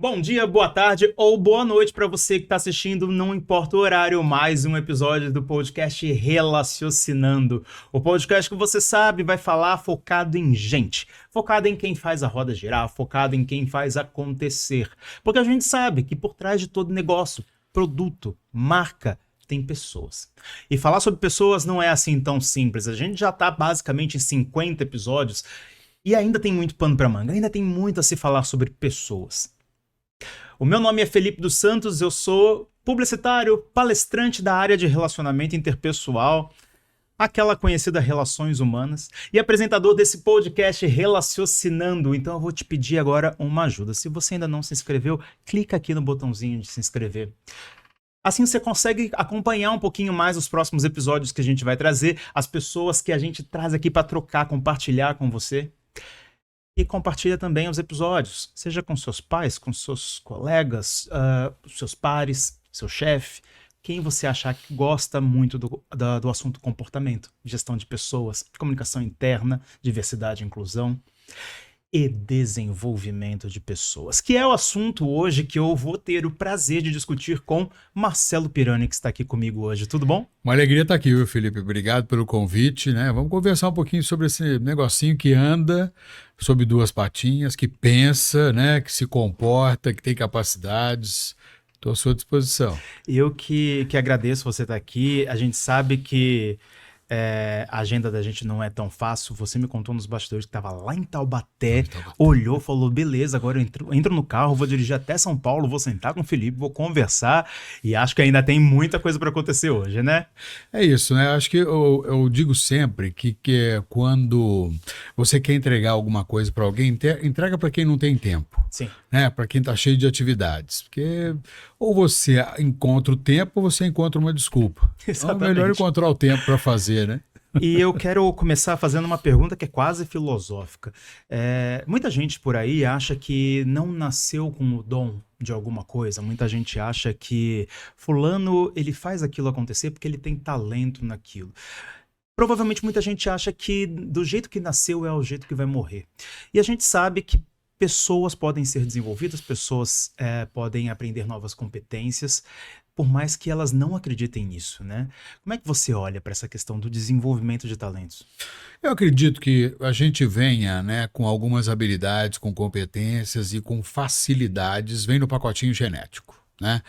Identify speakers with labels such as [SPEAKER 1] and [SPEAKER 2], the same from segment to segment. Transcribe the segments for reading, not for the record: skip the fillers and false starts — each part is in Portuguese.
[SPEAKER 1] Bom dia, boa tarde ou boa noite para você que está assistindo, não importa o horário, mais um episódio do podcast Relacionando. O podcast que você sabe vai falar focado em gente, focado em quem faz a roda girar, focado em quem faz acontecer. Porque a gente sabe que por trás de todo negócio, produto, marca, tem pessoas. E falar sobre pessoas não é assim tão simples. A gente já está basicamente em 50 episódios e ainda tem muito pano para manga, ainda tem muito a se falar sobre pessoas. O meu nome é Felipe dos Santos, eu sou publicitário, palestrante da área de relacionamento interpessoal, aquela conhecida relações humanas, e apresentador desse podcast Relacionando. Então eu vou te pedir agora uma ajuda. Se você ainda não se inscreveu, clica aqui no botãozinho de se inscrever. Assim você consegue acompanhar um pouquinho mais os próximos episódios que a gente vai trazer, as pessoas que a gente traz aqui para trocar, compartilhar com você. E compartilha também os episódios, seja com seus pais, com seus colegas, seus pares, seu chefe, quem você achar que gosta muito do assunto comportamento, gestão de pessoas, comunicação interna, diversidade e inclusão e desenvolvimento de pessoas, que é o assunto hoje que eu vou ter o prazer de discutir com Marcelo Pirani, que está aqui comigo hoje. Tudo bom?
[SPEAKER 2] Uma alegria estar aqui, viu, Felipe? Obrigado pelo convite, né? Vamos conversar um pouquinho sobre esse negocinho que anda sobre duas patinhas, que pensa, né? Que se comporta, que tem capacidades. Estou à sua disposição.
[SPEAKER 1] Eu que agradeço você estar aqui. A gente sabe que a agenda da gente não é tão fácil. Você me contou nos bastidores que estava lá em Taubaté, olhou, falou, beleza, agora eu entro no carro, vou dirigir até São Paulo, vou sentar com o Felipe, vou conversar, e acho que ainda tem muita coisa para acontecer hoje, né?
[SPEAKER 2] É isso, né? Acho que eu digo sempre que quando você quer entregar alguma coisa para alguém, entrega para quem não tem tempo.
[SPEAKER 1] Sim.
[SPEAKER 2] Né? Para quem está cheio de atividades. Porque ou você encontra o tempo ou você encontra uma desculpa.
[SPEAKER 1] Exatamente.
[SPEAKER 2] Então é melhor encontrar o tempo para fazer, né?
[SPEAKER 1] E eu quero começar fazendo uma pergunta que é quase filosófica. Muita gente por aí acha que não nasceu com o dom de alguma coisa. Muita gente acha que fulano ele faz aquilo acontecer porque ele tem talento naquilo. Provavelmente muita gente acha que do jeito que nasceu é o jeito que vai morrer. E a gente sabe que pessoas podem ser desenvolvidas, pessoas podem aprender novas competências, por mais que elas não acreditem nisso, né? Como é que você olha para essa questão do desenvolvimento de talentos?
[SPEAKER 2] Eu acredito que a gente venha, né, com algumas habilidades, com competências e com facilidades, vem no pacotinho genético. Né?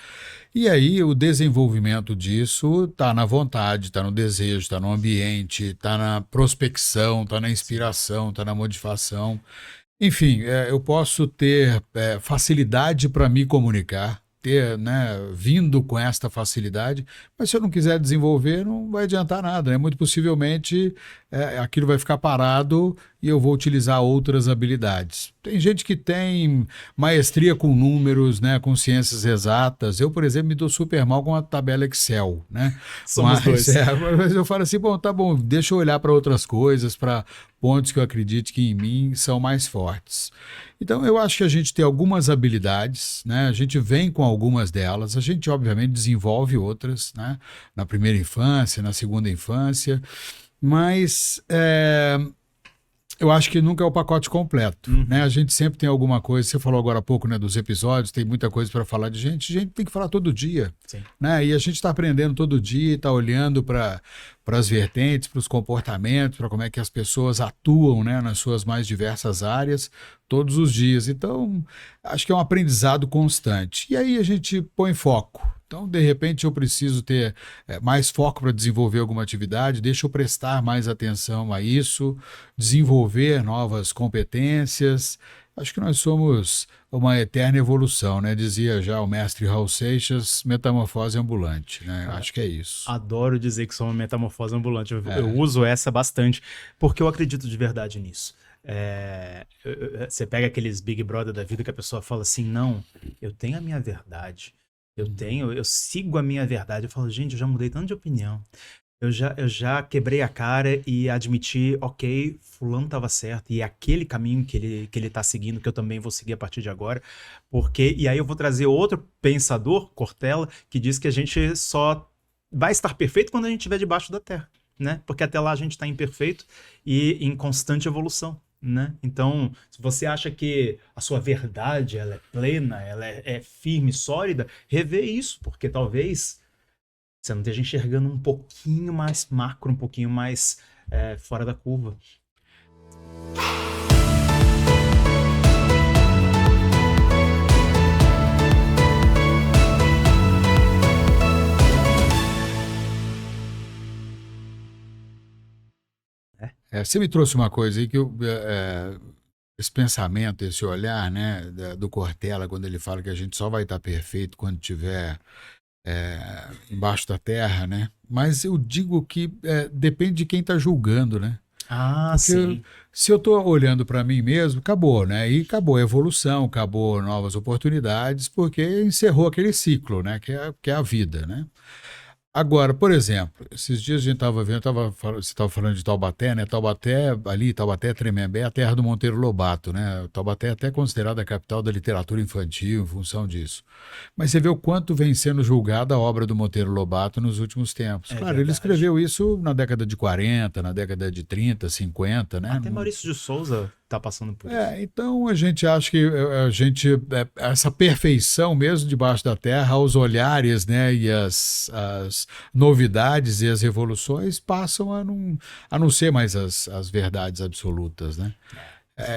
[SPEAKER 2] E aí o desenvolvimento disso está na vontade, está no desejo, está no ambiente, está na prospecção, está na inspiração, está na motivação. Enfim, eu posso ter facilidade para me comunicar, ter, né, vindo com esta facilidade, mas se eu não quiser desenvolver, não vai adiantar nada, né? Muito possivelmente aquilo vai ficar parado e eu vou utilizar outras habilidades. Tem gente que tem maestria com números, né, com ciências exatas. Eu, por exemplo, me dou super mal com a tabela Excel, né?
[SPEAKER 1] Somos dois.
[SPEAKER 2] Mas eu falo assim, bom, tá bom, deixa eu olhar para outras coisas, para pontos que eu acredito que em mim são mais fortes. Então, eu acho que a gente tem algumas habilidades, né? A gente vem com algumas delas, a gente, obviamente, desenvolve outras, né? Na primeira infância, na segunda infância, mas eu acho que nunca é o pacote completo, né? A gente sempre tem alguma coisa, você falou agora há pouco, né, dos episódios, tem muita coisa para falar de gente, a gente tem que falar todo dia, né? E a gente está aprendendo todo dia, está olhando para as vertentes, para os comportamentos, para como é que as pessoas atuam, né, nas suas mais diversas áreas, todos os dias. Então, acho que é um aprendizado constante. E aí a gente põe foco. Então, de repente, eu preciso ter mais foco para desenvolver alguma atividade, deixa eu prestar mais atenção a isso, desenvolver novas competências. Acho que nós somos uma eterna evolução, né? Dizia já o mestre Raul Seixas, metamorfose ambulante, né? Acho que é isso.
[SPEAKER 1] Adoro dizer que sou uma metamorfose ambulante. Eu uso essa bastante, porque eu acredito de verdade nisso. Você pega aqueles Big Brother da vida que a pessoa fala assim, não, eu tenho a minha verdade. Eu sigo a minha verdade. Eu falo, gente, eu já mudei tanto de opinião. Eu já quebrei a cara e admiti, ok, fulano estava certo, e é aquele caminho que ele tá seguindo, que eu também vou seguir a partir de agora, e aí eu vou trazer outro pensador, Cortella, que diz que a gente só vai estar perfeito quando a gente estiver debaixo da terra, né? Porque até lá a gente está imperfeito e em constante evolução. né? Então, se você acha que a sua verdade ela é plena, ela é firme, sólida, revê isso, porque talvez você não esteja enxergando um pouquinho mais macro, um pouquinho mais fora da curva.
[SPEAKER 2] Você me trouxe uma coisa aí que esse pensamento, esse olhar, né, do Cortella, quando ele fala que a gente só vai estar perfeito quando tiver embaixo da terra, né? Mas eu digo que depende de quem está julgando, né?
[SPEAKER 1] Ah,
[SPEAKER 2] Porque
[SPEAKER 1] sim.
[SPEAKER 2] se eu estou olhando para mim mesmo, acabou, né? E acabou a evolução, acabou novas oportunidades, porque encerrou aquele ciclo, né? Que é a vida, né? Agora, por exemplo, esses dias a gente estava vendo, você estava falando de Taubaté, né? Taubaté, Tremembé, é a terra do Monteiro Lobato, né? Taubaté é até considerada a capital da literatura infantil em função disso. Mas você vê o quanto vem sendo julgada a obra do Monteiro Lobato nos últimos tempos.
[SPEAKER 1] É
[SPEAKER 2] Claro, ele
[SPEAKER 1] verdade.
[SPEAKER 2] escreveu isso na década de 40, na década de 30, 50, né?
[SPEAKER 1] Até Maurício de Souza tá passando por isso.
[SPEAKER 2] Então a gente acha que essa perfeição mesmo debaixo da terra, aos olhares, né, e as novidades e as revoluções passam a não ser mais as verdades absolutas, né?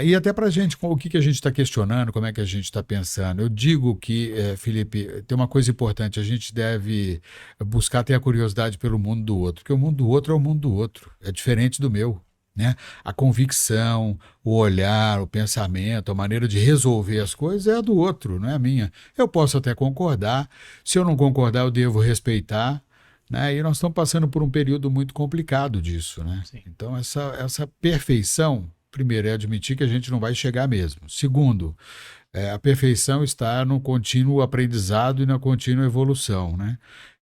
[SPEAKER 2] E até para a gente, o que a gente está questionando, como é que a gente está pensando. Eu digo que, Felipe, tem uma coisa importante, a gente deve buscar ter a curiosidade pelo mundo do outro, porque o mundo do outro é o mundo do outro, é diferente do meu. Né? A convicção, o olhar, o pensamento, a maneira de resolver as coisas é a do outro, não é a minha. Eu posso até concordar, se eu não concordar, eu devo respeitar, né? E nós estamos passando por um período muito complicado disso, né?
[SPEAKER 1] Sim.
[SPEAKER 2] Então, essa perfeição, primeiro, é admitir que a gente não vai chegar mesmo. Segundo, a perfeição está no contínuo aprendizado e na contínua evolução, né?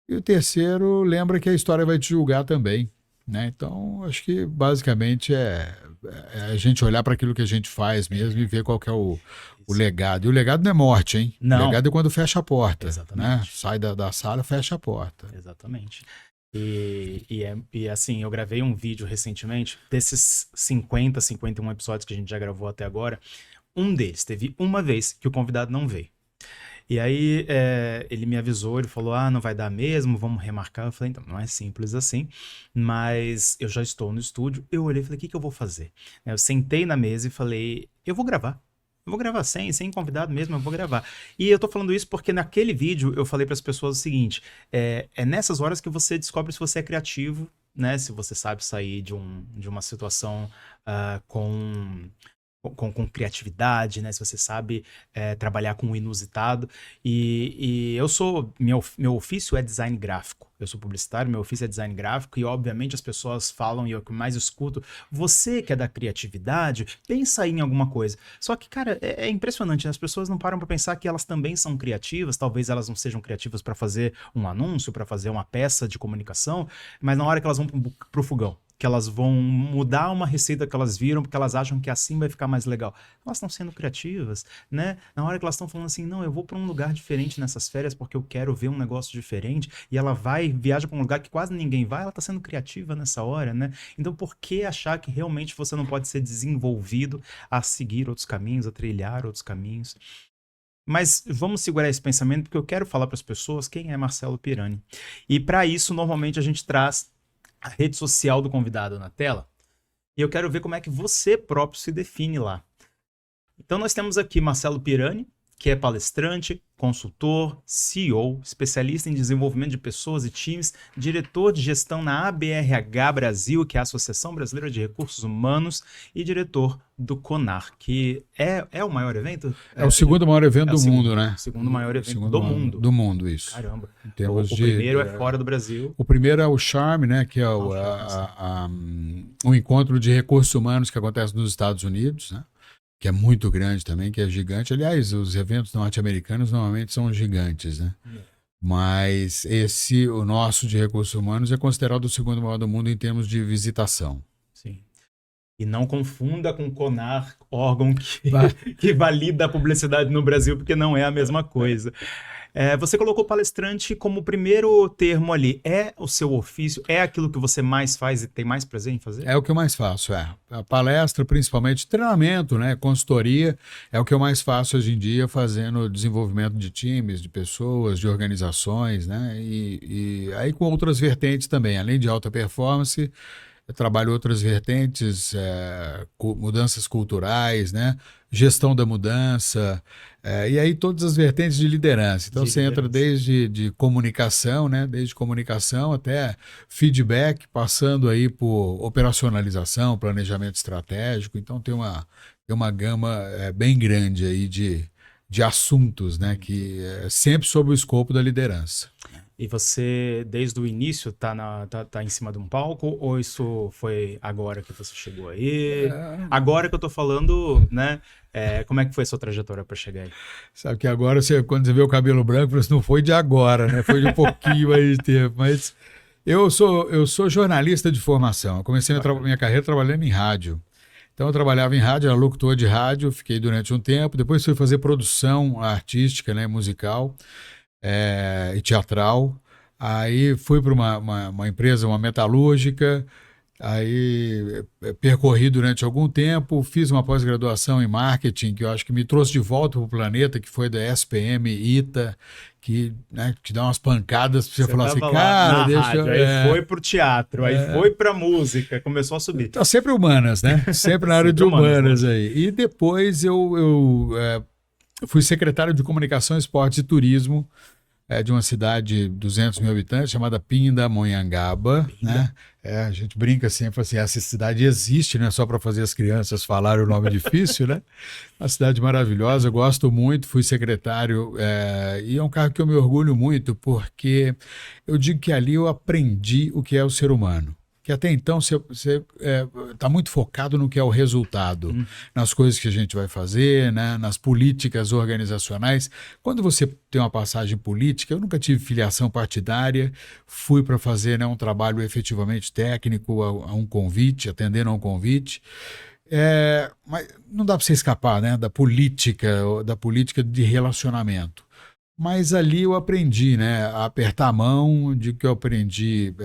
[SPEAKER 2] E o terceiro, lembra que a história vai te julgar também. Né? Então, acho que basicamente é a gente olhar para aquilo que a gente faz mesmo e ver qual que é o legado. E o legado não é morte, hein? O
[SPEAKER 1] Não,
[SPEAKER 2] legado é quando fecha a porta. Né?
[SPEAKER 1] exatamente.
[SPEAKER 2] Sai da sala, fecha a porta.
[SPEAKER 1] Exatamente. E assim, eu gravei um vídeo recentemente, desses 50, 51 episódios que a gente já gravou até agora, um deles teve uma vez que o convidado não veio. E aí ele me avisou, ele falou, não vai dar mesmo, vamos remarcar. Eu falei, então, não é simples assim, mas eu já estou no estúdio. Eu olhei e falei, o que eu vou fazer? Eu sentei na mesa e falei, eu vou gravar. Eu vou gravar sem convidado mesmo, eu vou gravar. E eu tô falando isso porque naquele vídeo eu falei para as pessoas o seguinte, é nessas horas que você descobre se você é criativo, né? Se você sabe sair de uma situação com criatividade, né? Se você sabe trabalhar com o inusitado. E eu sou... Meu ofício é design gráfico. Eu sou publicitário, meu ofício é design gráfico e, obviamente, as pessoas falam, e eu que mais escuto, você que é da criatividade, pensa aí em alguma coisa. Só que, cara, é impressionante, né? As pessoas não param para pensar que elas também são criativas, talvez elas não sejam criativas para fazer um anúncio, para fazer uma peça de comunicação, mas na hora que elas vão pro fogão, que elas vão mudar uma receita que elas viram, porque elas acham que assim vai ficar mais legal. Elas estão sendo criativas, né? Na hora que elas estão falando assim, não, eu vou para um lugar diferente nessas férias porque eu quero ver um negócio diferente, e ela viaja para um lugar que quase ninguém vai, ela está sendo criativa nessa hora, né? Então por que achar que realmente você não pode ser desenvolvido a seguir outros caminhos, a trilhar outros caminhos? Mas vamos segurar esse pensamento porque eu quero falar para as pessoas quem é Marcelo Pirani. E para isso, normalmente a gente traz a rede social do convidado na tela, e eu quero ver como é que você próprio se define lá. Então nós temos aqui Marcelo Pirani, que é palestrante, consultor, CEO, especialista em desenvolvimento de pessoas e times, diretor de gestão na ABRH Brasil, que é a Associação Brasileira de Recursos Humanos, e diretor do CONAR, que é o maior evento?
[SPEAKER 2] É o segundo maior evento do mundo, né?
[SPEAKER 1] O segundo maior evento do mundo.
[SPEAKER 2] Do mundo, isso.
[SPEAKER 1] Caramba.
[SPEAKER 2] Em termos
[SPEAKER 1] O primeiro é fora do Brasil.
[SPEAKER 2] O primeiro é o Charme, né? Que é um encontro de recursos humanos que acontece nos Estados Unidos, né? Que é muito grande também, que é gigante. Aliás, os eventos norte-americanos normalmente são gigantes, né? Mas o nosso de recursos humanos é considerado o segundo maior do mundo em termos de visitação.
[SPEAKER 1] Sim. E não confunda com o CONAR, órgão que valida a publicidade no Brasil, porque não é a mesma coisa. Você colocou palestrante como primeiro termo ali. É o seu ofício? É aquilo que você mais faz e tem mais prazer em fazer?
[SPEAKER 2] É o que eu mais faço, é. A palestra, principalmente treinamento, né, consultoria, é o que eu mais faço hoje em dia, fazendo desenvolvimento de times, de pessoas, de organizações, né, e aí com outras vertentes também, além de alta performance, eu trabalho outras vertentes, mudanças culturais, né, gestão da mudança, e aí todas as vertentes de liderança. Então você entra desde de comunicação, né, desde comunicação até feedback, passando aí por operacionalização, planejamento estratégico. Então tem uma gama bem grande aí de assuntos, né, que é sempre sob o escopo da liderança.
[SPEAKER 1] E você, desde o início, tá em cima de um palco? Ou isso foi agora que você chegou aí? Agora que eu tô falando, né? Como é que foi a sua trajetória para chegar aí?
[SPEAKER 2] Sabe que agora, quando você vê o cabelo branco, você não foi de agora, né? Foi de um pouquinho mais de tempo. Mas eu sou jornalista de formação. Eu comecei minha carreira trabalhando em rádio. Então eu trabalhava em rádio, era locutor de rádio, fiquei durante um tempo. Depois fui fazer produção artística, né, musical. E teatral. Aí fui para uma empresa, uma metalúrgica, aí percorri durante algum tempo, fiz uma pós-graduação em marketing, que eu acho que me trouxe de volta para o planeta, que foi da SPM ITA, que, né, te dá umas pancadas para você falar assim, cara, deixa
[SPEAKER 1] rádio,
[SPEAKER 2] eu...
[SPEAKER 1] Aí foi pro teatro, aí foi pra música, começou a subir.
[SPEAKER 2] Tá sempre humanas, né? Sempre na área de humanas aí. E depois eu fui secretário de Comunicação, Esportes e Turismo de uma cidade de 200 mil habitantes chamada Pindamonhangaba, né? A gente brinca sempre assim, essa cidade existe, né? Só para fazer as crianças falarem o nome difícil, né? Uma cidade maravilhosa, eu gosto muito, fui secretário e é um cargo que eu me orgulho muito porque eu digo que ali eu aprendi o que é o ser humano. Que até então você está muito focado no que é o resultado, nas coisas que a gente vai fazer, né, nas políticas organizacionais. Quando você tem uma passagem política, eu nunca tive filiação partidária, fui para fazer, né, um trabalho efetivamente técnico a um convite, atendendo a um convite. Mas não dá para você escapar, né, da política de relacionamento. Mas ali eu aprendi, né, a apertar a mão, de que eu aprendi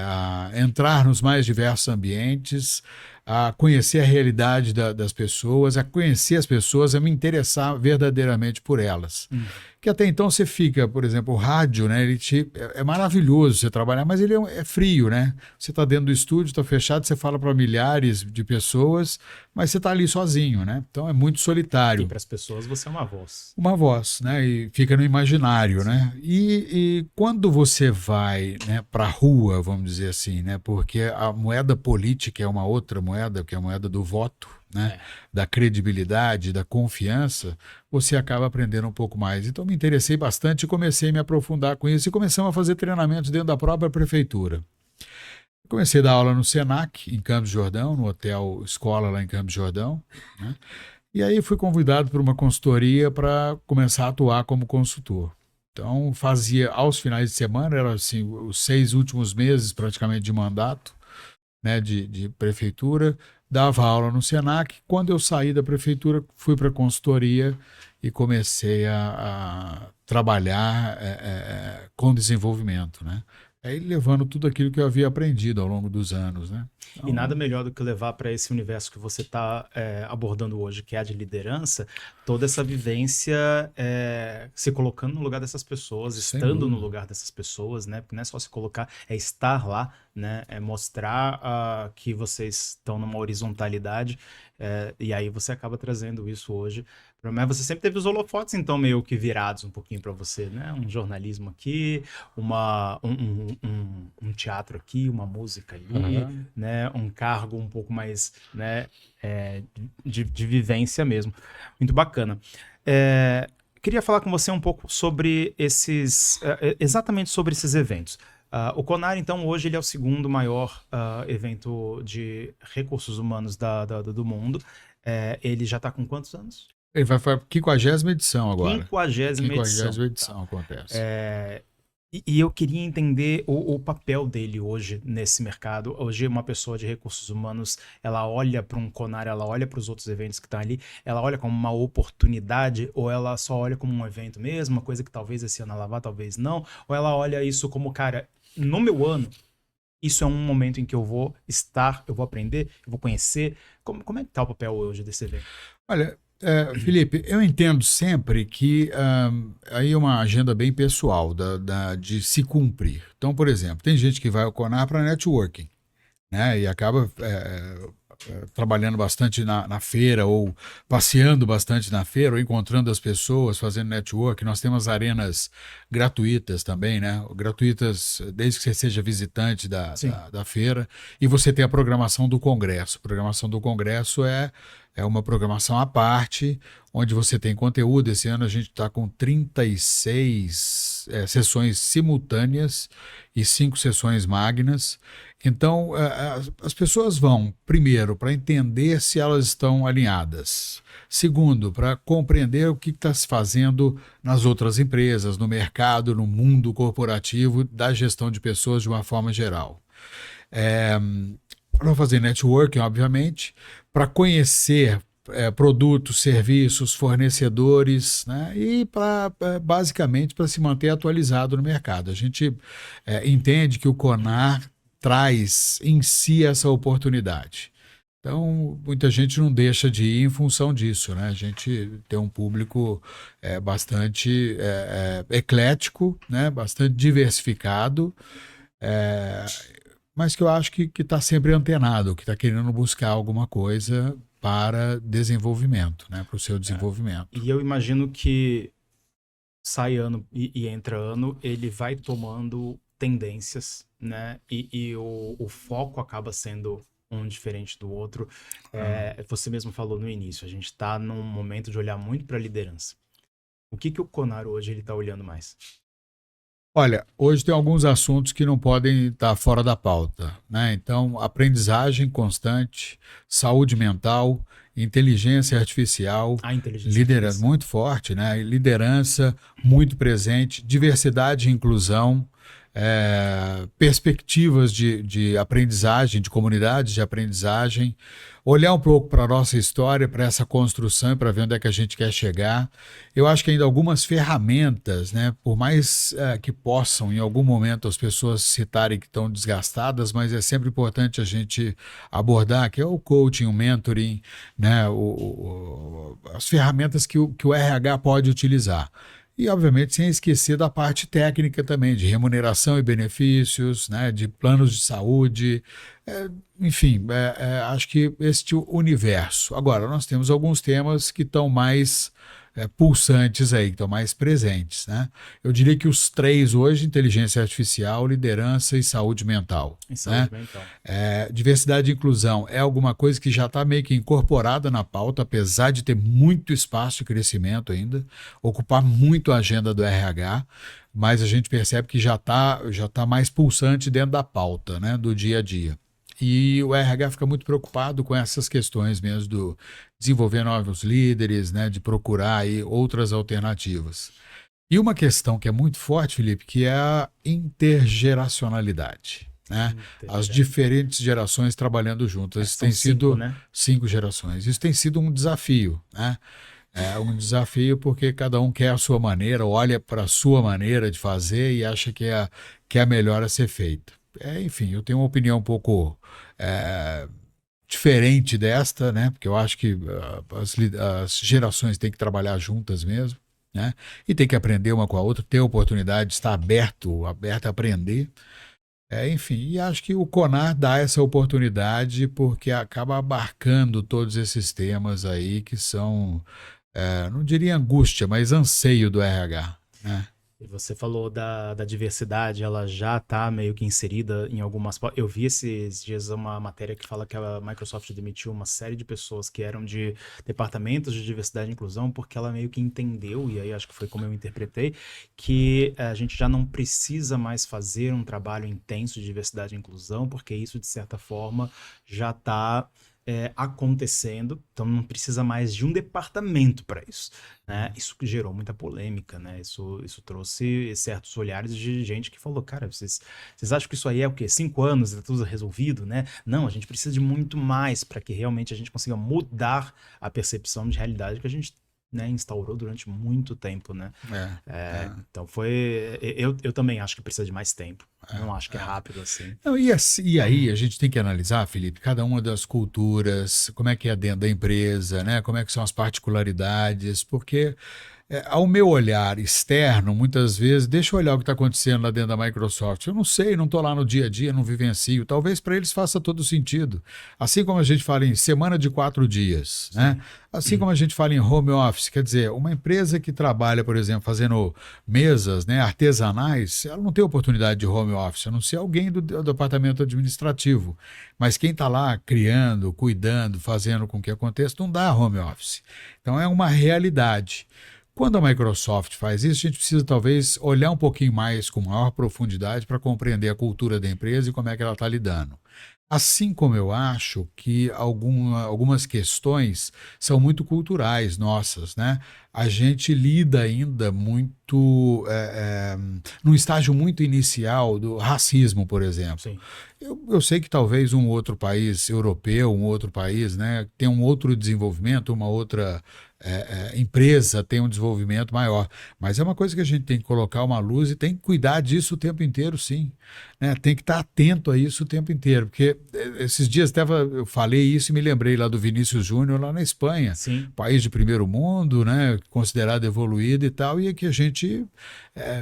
[SPEAKER 2] a entrar nos mais diversos ambientes, a conhecer a realidade das pessoas, a conhecer as pessoas, a me interessar verdadeiramente por elas. Que até então você fica, por exemplo, o rádio, né, é maravilhoso você trabalhar, mas ele é frio, né? Você está dentro do estúdio, está fechado, você fala para milhares de pessoas, mas você está ali sozinho, né? Então é muito solitário.
[SPEAKER 1] E para as pessoas você é uma voz.
[SPEAKER 2] Uma voz, né? E fica no imaginário, né? E quando você vai, né, para a rua, vamos dizer assim, né? Porque a moeda política é uma outra moeda, que é a moeda do voto, né? Da credibilidade, da confiança, você acaba aprendendo um pouco mais. Então me interessei bastante e comecei a me aprofundar com isso e começamos a fazer treinamentos dentro da própria prefeitura. Comecei a dar aula no Senac, em Campos do Jordão, no Hotel Escola lá em Campos do Jordão, né? E aí fui convidado por uma consultoria para começar a atuar como consultor. Então fazia aos finais de semana, eram assim, os 6 últimos meses praticamente de mandato, né, de prefeitura, dava aula no Senac. Quando eu saí da prefeitura, fui para a consultoria e comecei a trabalhar com desenvolvimento, né? Aí levando tudo aquilo que eu havia aprendido ao longo dos anos, né?
[SPEAKER 1] Então, e nada melhor do que levar para esse universo que você está abordando hoje, que é a de liderança, toda essa vivência se colocando no lugar dessas pessoas, estando no lugar dessas pessoas, né? Porque não é só se colocar, é estar lá, né? É mostrar que vocês estão numa horizontalidade, e aí você acaba trazendo isso hoje. Mas você sempre teve os holofotes, então, meio que virados um pouquinho para você, né? Um jornalismo aqui, um teatro aqui, uma música ali, né? Um cargo um pouco mais, né? De vivência mesmo. Muito bacana. Queria falar com você um pouco sobre exatamente sobre esses eventos. O CONAR, então, hoje ele é o segundo maior evento de recursos humanos do mundo. Ele já está com quantos anos?
[SPEAKER 2] Ele vai para a 50ª edição agora.
[SPEAKER 1] 50ª edição.
[SPEAKER 2] Acontece.
[SPEAKER 1] E eu queria entender o papel dele hoje nesse mercado. Hoje, uma pessoa de recursos humanos, ela olha para um Conar, ela olha para os outros eventos que estão ali, ela olha como uma oportunidade, ou ela só olha como um evento mesmo, uma coisa que talvez esse ano ela vá, talvez não, ou ela olha isso como, cara, no meu ano, isso é um momento em que eu vou estar, eu vou aprender, eu vou conhecer. Como é que tá o papel hoje desse evento?
[SPEAKER 2] Olha, Felipe, eu entendo sempre que aí é uma agenda bem pessoal de se cumprir. Então, por exemplo, tem gente que vai ao Conar para networking, né? E acaba trabalhando bastante na feira ou passeando bastante na feira ou encontrando as pessoas, fazendo network. Nós temos arenas gratuitas também, né? Gratuitas desde que você seja visitante
[SPEAKER 1] Sim.
[SPEAKER 2] da feira. E você tem a programação do congresso. A programação do congresso é uma programação à parte, onde você tem conteúdo. Esse ano a gente está com 36 sessões simultâneas e 5 sessões magnas. Então, as pessoas vão, primeiro, para entender se elas estão alinhadas. Segundo, para compreender o que está se fazendo nas outras empresas, no mercado, no mundo corporativo, da gestão de pessoas de uma forma geral. Para fazer networking, obviamente, para conhecer produtos, serviços, fornecedores, né? E basicamente para se manter atualizado no mercado. A gente entende que o Conar traz em si essa oportunidade. Então, muita gente não deixa de ir em função disso, né? A gente tem um público bastante eclético, né? Bastante diversificado, é, mas que eu acho que está sempre antenado, que está querendo buscar alguma coisa para desenvolvimento, né? Para o seu desenvolvimento.
[SPEAKER 1] E eu imagino que sai ano e entra ano, ele vai tomando tendências, né? E o foco acaba sendo um diferente do outro. Você mesmo falou no início, a gente está num momento de olhar muito para a liderança. O que o Conar hoje ele está olhando mais?
[SPEAKER 2] Olha, hoje tem alguns assuntos que não podem estar fora da pauta, né? Então, aprendizagem constante, saúde mental, inteligência artificial,
[SPEAKER 1] A inteligência
[SPEAKER 2] liderança
[SPEAKER 1] artificial.
[SPEAKER 2] muito forte, né? Liderança muito presente, diversidade e inclusão, perspectivas de aprendizagem, de comunidades de aprendizagem, olhar um pouco para a nossa história, para essa construção e para ver onde é que a gente quer chegar. Eu acho que ainda algumas ferramentas, né, por mais que possam em algum momento as pessoas citarem que estão desgastadas, mas é sempre importante a gente abordar, que é o coaching, o mentoring, né, as ferramentas que o RH pode utilizar. E, obviamente, sem esquecer da parte técnica também, de remuneração e benefícios, né, de planos de saúde, enfim, acho que este universo. Agora, nós temos alguns temas que estão mais pulsantes aí, que estão mais presentes, né? Eu diria que os três hoje, inteligência artificial, liderança e saúde mental.
[SPEAKER 1] Em
[SPEAKER 2] Né?
[SPEAKER 1] saúde mental.
[SPEAKER 2] Diversidade e inclusão é alguma coisa que já está meio que incorporada na pauta, apesar de ter muito espaço de crescimento ainda, ocupar muito a agenda do RH, mas a gente percebe que já tá mais pulsante dentro da pauta, né, do dia a dia. E o RH fica muito preocupado com essas questões mesmo do desenvolver novos líderes, né, de procurar aí outras alternativas. E uma questão que é muito forte, Felipe, que é a intergeracionalidade. Né? As diferentes gerações trabalhando juntas. Isso tem sido
[SPEAKER 1] 5, né?
[SPEAKER 2] 5 gerações. Isso tem sido um desafio, né? É um desafio porque cada um quer a sua maneira, olha para a sua maneira de fazer e acha que é a melhor a ser feita. Enfim, eu tenho uma opinião um pouco diferente desta, né? Porque eu acho que as gerações têm que trabalhar juntas mesmo, né? E tem que aprender uma com a outra, ter a oportunidade de estar aberto a aprender. Enfim, e acho que o Conar dá essa oportunidade porque acaba abarcando todos esses temas aí que são, não diria angústia, mas anseio do RH, né?
[SPEAKER 1] E você falou da diversidade, ela já está meio que inserida em algumas... Eu vi esses dias uma matéria que fala que a Microsoft demitiu uma série de pessoas que eram de departamentos de diversidade e inclusão, porque ela meio que entendeu, e aí acho que foi como eu interpretei, que a gente já não precisa mais fazer um trabalho intenso de diversidade e inclusão, porque isso, de certa forma, já está acontecendo, então não precisa mais de um departamento para isso, né? Isso que gerou muita polêmica, né? Isso trouxe certos olhares de gente que falou, cara, vocês acham que isso aí é o quê? 5 anos e tá tudo resolvido, né? Não, a gente precisa de muito mais para que realmente a gente consiga mudar a percepção de realidade que a gente, né, instaurou durante muito tempo, né? Então eu também acho que precisa de mais tempo. Não acho que é rápido assim.
[SPEAKER 2] Não, e aí a gente tem que analisar, Felipe, cada uma das culturas, como é que é dentro da empresa, né? Como é que são as particularidades, porque ao meu olhar externo, muitas vezes, deixa eu olhar o que está acontecendo lá dentro da Microsoft. Eu não sei, não estou lá no dia a dia, não vivencio. Talvez para eles faça todo sentido. Assim como a gente fala em semana de 4 dias, né? Assim como a gente fala em home office, quer dizer, uma empresa que trabalha, por exemplo, fazendo mesas, né, artesanais, ela não tem oportunidade de home office, a não ser alguém do departamento administrativo. Mas quem está lá criando, cuidando, fazendo com que aconteça, não dá home office. Então é uma realidade. Quando a Microsoft faz isso, a gente precisa talvez olhar um pouquinho mais com maior profundidade para compreender a cultura da empresa e como é que ela está lidando. Assim como eu acho que algumas questões são muito culturais nossas, né? A gente lida ainda muito, num estágio muito inicial do racismo, por exemplo.
[SPEAKER 1] Sim.
[SPEAKER 2] Eu sei que talvez um outro país europeu, um outro país, né, tem um outro desenvolvimento, uma outra empresa tem um desenvolvimento maior, mas é uma coisa que a gente tem que colocar uma luz e tem que cuidar disso o tempo inteiro, sim, né? Tem que estar atento a isso o tempo inteiro, porque esses dias eu falei isso e me lembrei lá do Vinícius Júnior lá na Espanha,
[SPEAKER 1] Sim.
[SPEAKER 2] país de primeiro mundo, né, considerado evoluído e tal, e que a gente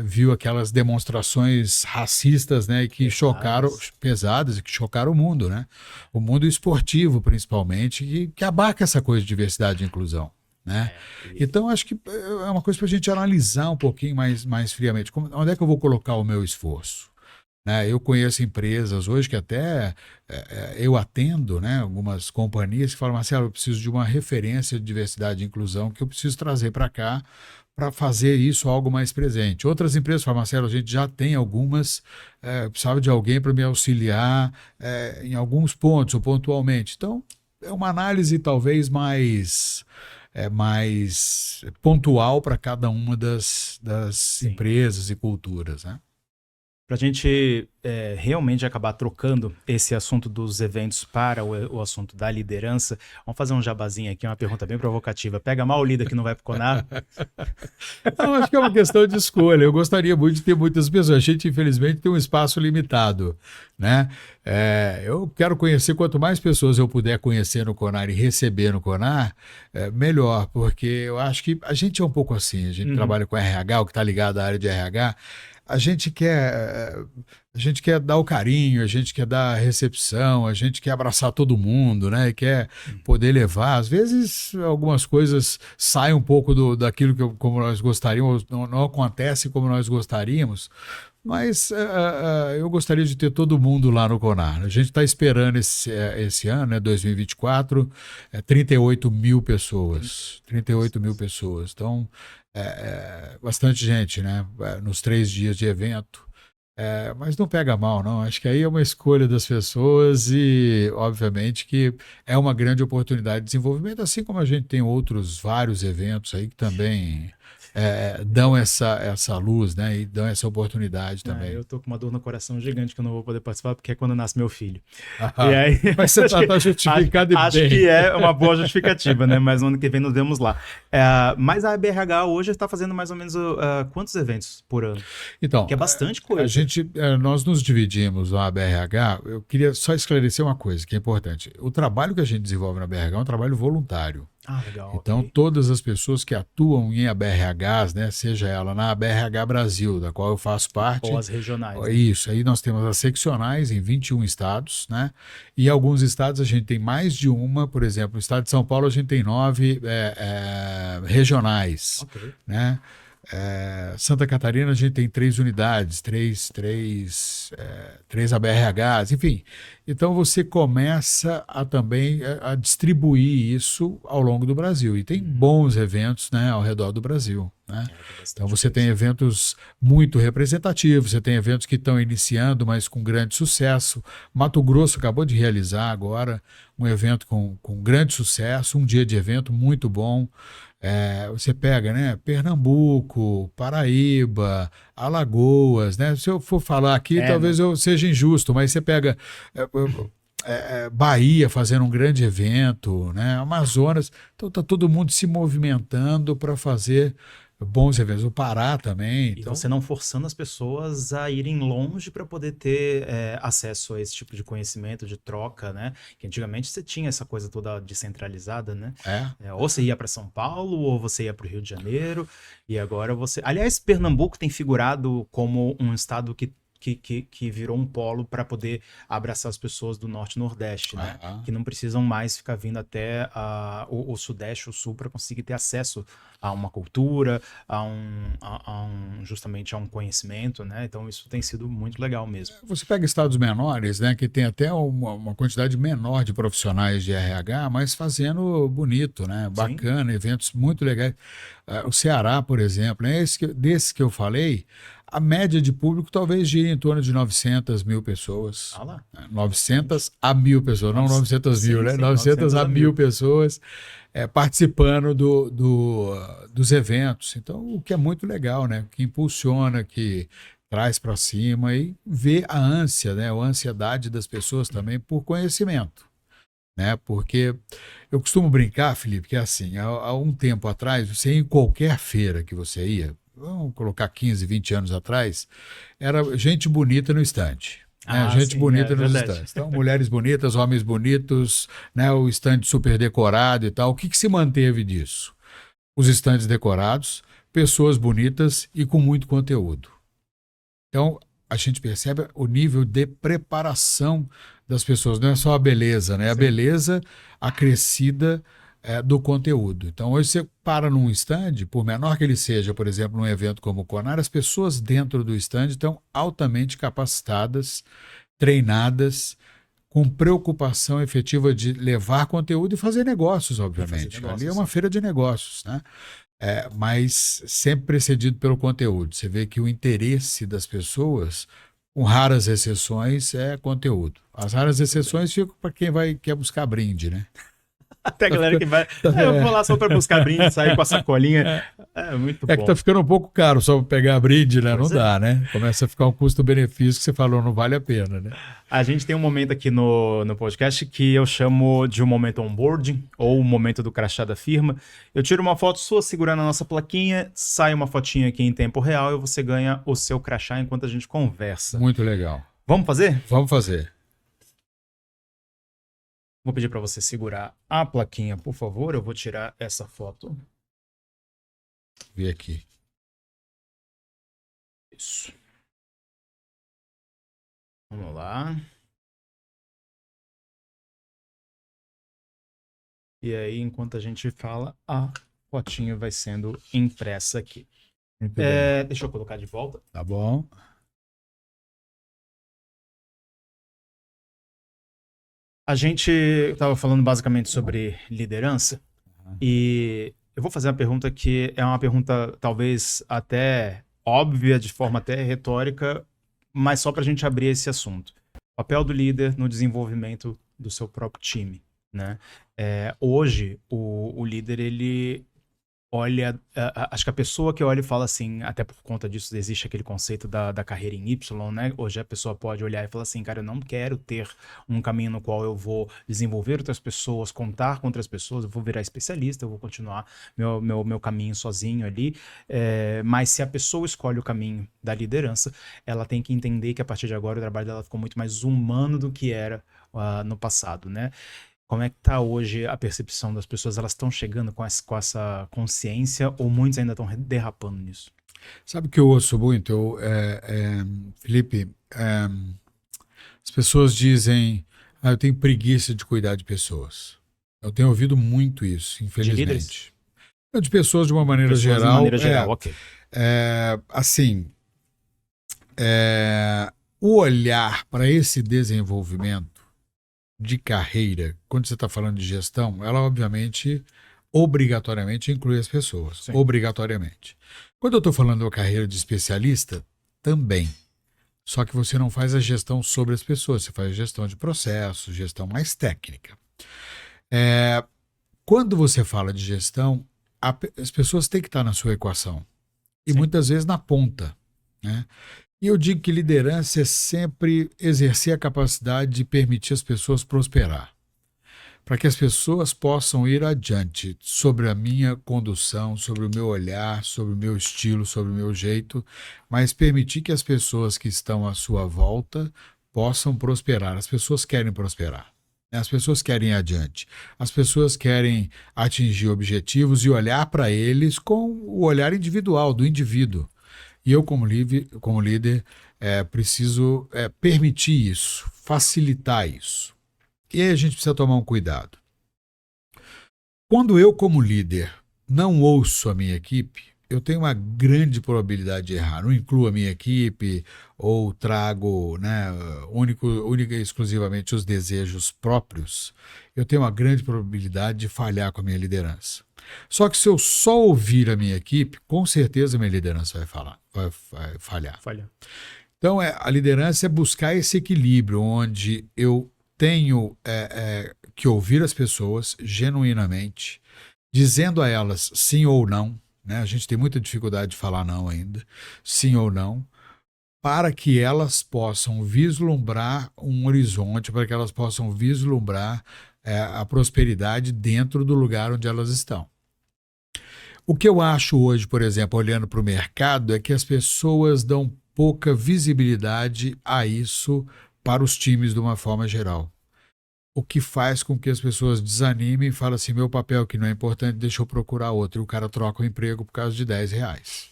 [SPEAKER 2] viu aquelas demonstrações racistas, né, que chocaram, pesadas e que chocaram o mundo, né? O mundo esportivo, principalmente, que abarca essa coisa de diversidade e inclusão. Né? Então, acho que é uma coisa para a gente analisar um pouquinho mais friamente. Onde é que eu vou colocar o meu esforço? Né? Eu conheço empresas hoje que até eu atendo, né, algumas companhias que falam, Marcelo, eu preciso de uma referência de diversidade e inclusão que eu preciso trazer para cá para fazer isso algo mais presente. Outras empresas falam, Marcelo, a gente já tem algumas, precisava de alguém para me auxiliar em alguns pontos ou pontualmente. Então, é uma análise talvez mais pontual para cada uma das empresas e culturas, né?
[SPEAKER 1] Para a gente realmente acabar trocando esse assunto dos eventos para o assunto da liderança, vamos fazer um jabazinho aqui, uma pergunta bem provocativa. Pega mal o líder que não vai para o Conar?
[SPEAKER 2] Não, acho que é uma questão de escolha. Eu gostaria muito de ter muitas pessoas. A gente, infelizmente, tem um espaço limitado, né? Eu quero conhecer, quanto mais pessoas eu puder conhecer no Conar e receber no Conar, melhor, porque eu acho que a gente é um pouco assim, a gente trabalha com RH, o que está ligado à área de RH, a gente quer dar o carinho, a gente quer dar a recepção, a gente quer abraçar todo mundo, né? E quer poder levar. Às vezes algumas coisas saem um pouco daquilo como nós gostaríamos, não acontece como nós gostaríamos, mas eu gostaria de ter todo mundo lá no Conar. A gente está esperando esse ano, né, 2024, 38 mil pessoas. 38 mil pessoas. Então, bastante gente, né? Nos 3 dias de evento. Mas não pega mal, não. Acho que aí é uma escolha das pessoas e, obviamente, que é uma grande oportunidade de desenvolvimento, assim como a gente tem outros vários eventos aí que também dão essa luz, né? E dão essa oportunidade também.
[SPEAKER 1] Eu tô com uma dor no coração gigante que eu não vou poder participar, porque é quando nasce meu filho. E aí,
[SPEAKER 2] mas você tá justificado e bem.
[SPEAKER 1] Acho que é uma boa justificativa, né? Mas no ano que vem nos vemos lá. Mas a BRH hoje está fazendo mais ou menos quantos eventos por ano?
[SPEAKER 2] Então,
[SPEAKER 1] que é bastante coisa.
[SPEAKER 2] Nós nos dividimos na BRH. Eu queria só esclarecer uma coisa que é importante. O trabalho que a gente desenvolve na BRH é um trabalho voluntário.
[SPEAKER 1] Legal.
[SPEAKER 2] Então,
[SPEAKER 1] okay.
[SPEAKER 2] Todas as pessoas que atuam em ABRHs, né, seja ela na ABRH Brasil, da qual eu faço parte.
[SPEAKER 1] Ou as regionais. Né?
[SPEAKER 2] Isso, aí nós temos as seccionais em 21 estados, né? E em alguns estados a gente tem mais de uma, por exemplo, no estado de São Paulo a gente tem 9 regionais,
[SPEAKER 1] okay.
[SPEAKER 2] né? Santa Catarina a gente tem 3 unidades, 3 ABRHs, enfim. Então você começa também a distribuir isso ao longo do Brasil. E tem bons eventos, né, ao redor do Brasil. né?
[SPEAKER 1] bastante
[SPEAKER 2] Então você
[SPEAKER 1] coisa.
[SPEAKER 2] tem eventos muito representativos, você tem eventos que estão iniciando, mas com grande sucesso. Mato Grosso acabou de realizar agora um evento com grande sucesso, um dia de evento muito bom. Você pega, né, Pernambuco, Paraíba, Alagoas, né? Se eu for falar aqui,
[SPEAKER 1] Né?
[SPEAKER 2] talvez eu seja injusto, mas você pega Bahia fazendo um grande evento, né? Amazonas, então tá todo mundo se movimentando para fazer bons eventos. O Pará também,
[SPEAKER 1] E
[SPEAKER 2] então
[SPEAKER 1] você não forçando as pessoas a irem longe para poder ter acesso a esse tipo de conhecimento, de troca, né? Que antigamente você tinha essa coisa toda descentralizada, né?
[SPEAKER 2] é.
[SPEAKER 1] Ou você ia para São Paulo, ou você ia para o Rio de Janeiro, e agora você. Aliás, Pernambuco tem figurado como um estado que virou um polo para poder abraçar as pessoas do Norte e Nordeste, né?
[SPEAKER 2] Aham.
[SPEAKER 1] Que não precisam mais ficar vindo até o Sudeste, o Sul, para conseguir ter acesso a uma cultura, justamente a um conhecimento, né? Então isso tem sido muito legal mesmo.
[SPEAKER 2] Você pega estados menores, né, que tem até uma quantidade menor de profissionais de RH, mas fazendo bonito, né,
[SPEAKER 1] Sim,
[SPEAKER 2] bacana, eventos muito legais. O Ceará, por exemplo, né, desse que eu falei, a média de público talvez gire em torno de 900 mil pessoas.
[SPEAKER 1] ah lá,
[SPEAKER 2] Né,
[SPEAKER 1] bastante.
[SPEAKER 2] 900 a 1.000 pessoas, não 900 mil,
[SPEAKER 1] Sim,
[SPEAKER 2] né?
[SPEAKER 1] sim,
[SPEAKER 2] 900
[SPEAKER 1] 900
[SPEAKER 2] a
[SPEAKER 1] a
[SPEAKER 2] 1.000
[SPEAKER 1] 1000.
[SPEAKER 2] pessoas participando dos eventos. Então, o que é muito legal, né? Que impulsiona, que traz para cima e vê a ânsia, né? A ansiedade das pessoas também por conhecimento, né? Porque eu costumo brincar, Felipe, que é assim, há um tempo atrás, você ia em qualquer feira que você ia, vamos colocar 15, 20 anos atrás, era gente bonita no estande. Né?
[SPEAKER 1] Ah,
[SPEAKER 2] Gente
[SPEAKER 1] sim, é
[SPEAKER 2] bonita nos
[SPEAKER 1] verdade.
[SPEAKER 2] estandes. Então, mulheres bonitas, homens bonitos, né? O estande super decorado e tal. O que se manteve disso? Os estandes decorados, pessoas bonitas e com muito conteúdo. Então, a gente percebe o nível de preparação das pessoas. Não é só a beleza, né? A
[SPEAKER 1] Sim.
[SPEAKER 2] beleza acrescida do conteúdo. Então, hoje você para num stand, por menor que ele seja, por exemplo, num evento como o Conar, as pessoas dentro do stand estão altamente capacitadas, treinadas, com preocupação efetiva de levar conteúdo e fazer negócios,
[SPEAKER 1] E fazer
[SPEAKER 2] obviamente. Ali é
[SPEAKER 1] negócios,
[SPEAKER 2] uma
[SPEAKER 1] sim.
[SPEAKER 2] feira de negócios, né? Mas sempre precedido pelo conteúdo. Você vê que o interesse das pessoas, com raras exceções, é conteúdo. As raras
[SPEAKER 1] Muito bem.
[SPEAKER 2] exceções ficam para quem quer buscar brinde, né?
[SPEAKER 1] Até a
[SPEAKER 2] Tá
[SPEAKER 1] galera
[SPEAKER 2] ficando,
[SPEAKER 1] que vai.
[SPEAKER 2] tá,
[SPEAKER 1] Eu vou lá só para buscar brinde, sair com a sacolinha.
[SPEAKER 2] é,
[SPEAKER 1] É muito
[SPEAKER 2] é que tá
[SPEAKER 1] bom.
[SPEAKER 2] ficando um pouco caro só para pegar brinde, né? Não
[SPEAKER 1] Pois é.
[SPEAKER 2] dá, né? Começa a ficar um custo-benefício que você falou, não vale a pena, né?
[SPEAKER 1] A gente tem um momento aqui no podcast que eu chamo de um momento onboarding, ou o momento do crachá da firma. Eu tiro uma foto sua segurando a nossa plaquinha, sai uma fotinha aqui em tempo real e você ganha o seu crachá enquanto a gente conversa.
[SPEAKER 2] Muito legal.
[SPEAKER 1] Vamos fazer?
[SPEAKER 2] Vamos fazer.
[SPEAKER 1] Vou pedir para você segurar a plaquinha, por favor. Eu vou tirar essa foto.
[SPEAKER 2] Ver aqui.
[SPEAKER 1] Isso. Vamos lá. E aí, enquanto a gente fala, a fotinho vai sendo impressa aqui.
[SPEAKER 2] Muito bem.
[SPEAKER 1] Deixa eu colocar de volta.
[SPEAKER 2] Tá bom.
[SPEAKER 1] A gente estava falando basicamente sobre liderança e eu vou fazer uma pergunta que é uma pergunta talvez até óbvia, de forma até retórica, mas só para a gente abrir esse assunto. O papel do líder no desenvolvimento do seu próprio time, né? Hoje, o líder, ele olha, acho que a pessoa que olha e fala assim, até por conta disso existe aquele conceito da carreira em Y, né? Hoje a pessoa pode olhar e falar assim, cara, eu não quero ter um caminho no qual eu vou desenvolver outras pessoas, contar com outras pessoas, eu vou virar especialista, eu vou continuar meu caminho sozinho ali. Mas se a pessoa escolhe o caminho da liderança, ela tem que entender que a partir de agora o trabalho dela ficou muito mais humano do que era no passado, né? Como é que tá hoje a percepção das pessoas? Elas estão chegando com essa consciência ou muitos ainda estão derrapando nisso?
[SPEAKER 2] Sabe o que eu ouço muito, Felipe? As pessoas dizem, eu tenho preguiça de cuidar de pessoas. Eu tenho ouvido muito isso,
[SPEAKER 1] De líderes?
[SPEAKER 2] infelizmente. De pessoas de uma maneira
[SPEAKER 1] Pessoas de
[SPEAKER 2] geral.
[SPEAKER 1] maneira geral, ok.
[SPEAKER 2] Assim, o olhar para esse desenvolvimento de carreira, quando você está falando de gestão, ela obviamente obrigatoriamente inclui as pessoas.
[SPEAKER 1] Sim.
[SPEAKER 2] Obrigatoriamente. Quando eu estou falando da carreira de especialista, também. Só que você não faz a gestão sobre as pessoas, você faz a gestão de processos, gestão mais técnica. Quando você fala de gestão, as pessoas têm que estar na sua equação. E
[SPEAKER 1] Sim.
[SPEAKER 2] muitas vezes na ponta, né? E eu digo que liderança é sempre exercer a capacidade de permitir as pessoas prosperar, para que as pessoas possam ir adiante sobre a minha condução, sobre o meu olhar, sobre o meu estilo, sobre o meu jeito, mas permitir que as pessoas que estão à sua volta possam prosperar. As pessoas querem prosperar. As pessoas querem ir adiante. As pessoas querem atingir objetivos e olhar para eles com o olhar individual, do indivíduo. E eu, como líder, preciso permitir isso, facilitar isso. E aí a gente precisa tomar um cuidado. Quando eu, como líder, não ouço a minha equipe, eu tenho uma grande probabilidade de errar. Não incluo a minha equipe ou trago, né, única e exclusivamente os desejos próprios. Eu tenho uma grande probabilidade de falhar com a minha liderança. Só que se eu só ouvir a minha equipe, com certeza a minha liderança vai falhar. Então, a liderança é buscar esse equilíbrio onde eu tenho que ouvir as pessoas genuinamente, dizendo a elas sim ou não, né? A gente tem muita dificuldade de falar não ainda, sim ou não, para que elas possam vislumbrar um horizonte, para que elas possam vislumbrar a prosperidade dentro do lugar onde elas estão. O que eu acho hoje, por exemplo, olhando para o mercado, é que as pessoas dão pouca visibilidade a isso para os times de uma forma geral. O que faz com que as pessoas desanimem e falem assim, meu papel aqui não é importante, deixa eu procurar outro. E o cara troca o emprego por causa de R$10.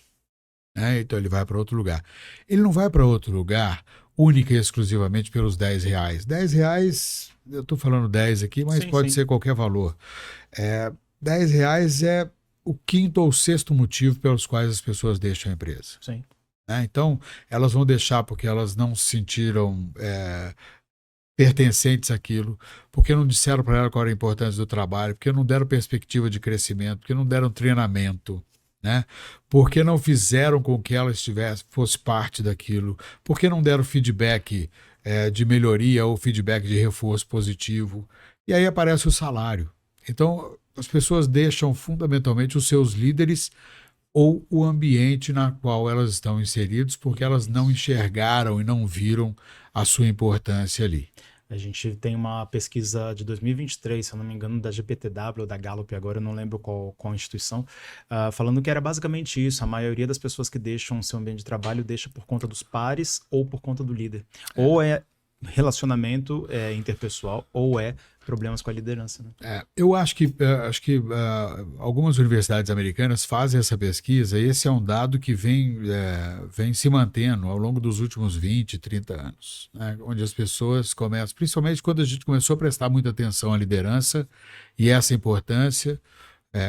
[SPEAKER 2] Então ele vai para outro lugar. Ele não vai para outro lugar única e exclusivamente pelos R$10. R$10, eu estou falando 10 aqui, mas pode ser qualquer valor. R$10 é o quinto ou sexto motivo pelos quais as pessoas deixam a empresa.
[SPEAKER 1] Sim.
[SPEAKER 2] Então, elas vão deixar porque elas não se sentiram pertencentes àquilo, porque não disseram para ela qual era a importância do trabalho, porque não deram perspectiva de crescimento, porque não deram treinamento, né? Porque não fizeram com que ela fosse parte daquilo, porque não deram feedback de melhoria ou feedback de reforço positivo. E aí aparece o salário. Então, as pessoas deixam fundamentalmente os seus líderes ou o ambiente na qual elas estão inseridas, porque elas não enxergaram e não viram a sua importância ali.
[SPEAKER 1] A gente tem uma pesquisa de 2023, se eu não me engano, da GPTW ou da Gallup, agora eu não lembro qual instituição, falando que era basicamente isso. A maioria das pessoas que deixam seu ambiente de trabalho deixa por conta dos pares ou por conta do líder. Ou é relacionamento interpessoal ou problemas com a liderança. Né?
[SPEAKER 2] Eu acho que algumas universidades americanas fazem essa pesquisa e esse é um dado que vem se mantendo ao longo dos últimos 20, 30 anos, né? Onde as pessoas começam, principalmente quando a gente começou a prestar muita atenção à liderança e essa importância,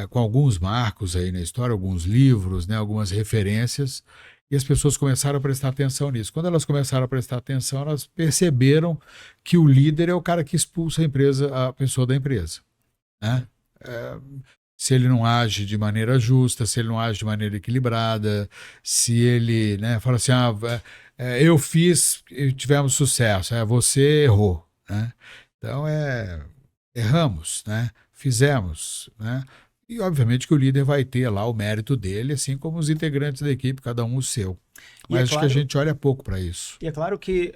[SPEAKER 2] com alguns marcos aí na história, alguns livros, né, algumas referências, e as pessoas começaram a prestar atenção nisso. Quando elas começaram a prestar atenção, elas perceberam que o líder é o cara que expulsa a pessoa da empresa. Né? Se ele não age de maneira justa, se ele não age de maneira equilibrada, se ele, né, fala assim, eu fiz e tivemos sucesso, você errou. Né? Então, erramos, né? Fizemos, né? E, obviamente, que o líder vai ter lá o mérito dele, assim como os integrantes da equipe, cada um o seu. Mas acho que a gente olha pouco para isso.
[SPEAKER 1] E é claro que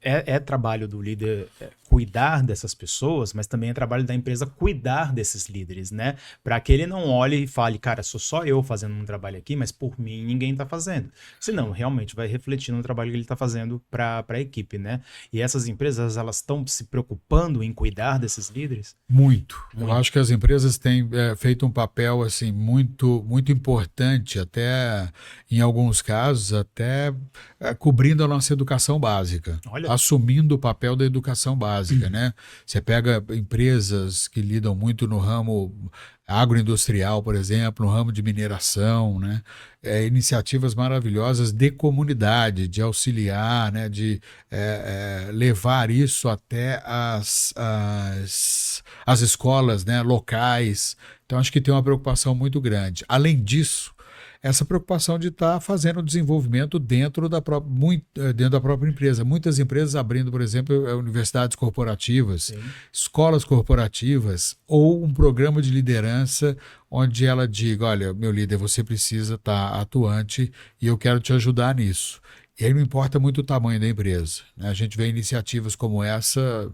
[SPEAKER 1] é trabalho do líder cuidar dessas pessoas, mas também é trabalho da empresa cuidar desses líderes, né? Para que ele não olhe e fale, cara, sou só eu fazendo um trabalho aqui, mas por mim ninguém está fazendo. Senão, realmente vai refletir no trabalho que ele está fazendo para a equipe, né? E essas empresas, elas estão se preocupando em cuidar desses líderes?
[SPEAKER 2] Muito. Eu acho que as empresas têm feito um papel assim, muito, muito importante, até em alguns casos, até cobrindo a nossa educação básica. Olha. Assumindo o papel da educação básica, né? Você pega empresas que lidam muito no ramo agroindustrial, por exemplo, no ramo de mineração, né? Iniciativas maravilhosas de comunidade, de auxiliar, né? De levar isso até as escolas, né? Locais. Então, acho que tem uma preocupação muito grande. Além disso, essa preocupação de estar fazendo o desenvolvimento dentro dentro da própria empresa. Muitas empresas abrindo, por exemplo, universidades corporativas,
[SPEAKER 1] Sim.
[SPEAKER 2] escolas corporativas ou um programa de liderança onde ela diga, olha, meu líder, você precisa estar atuante e eu quero te ajudar nisso. E aí não importa muito o tamanho da empresa, né? A gente vê iniciativas como essa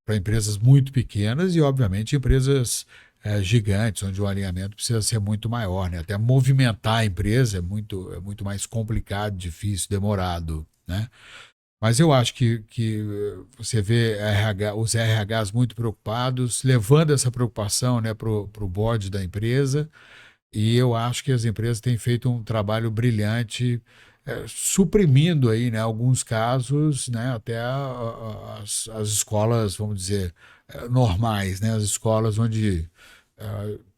[SPEAKER 2] para empresas muito pequenas e, obviamente, empresas gigantes, onde o alinhamento precisa ser muito maior, né? Até movimentar a empresa é muito mais complicado, difícil, demorado, né? Mas eu acho que você vê os RHs muito preocupados, levando essa preocupação, né, para o board da empresa, e eu acho que as empresas têm feito um trabalho brilhante, suprimindo aí, né, alguns casos, né, até as escolas, vamos dizer, normais, né, as escolas onde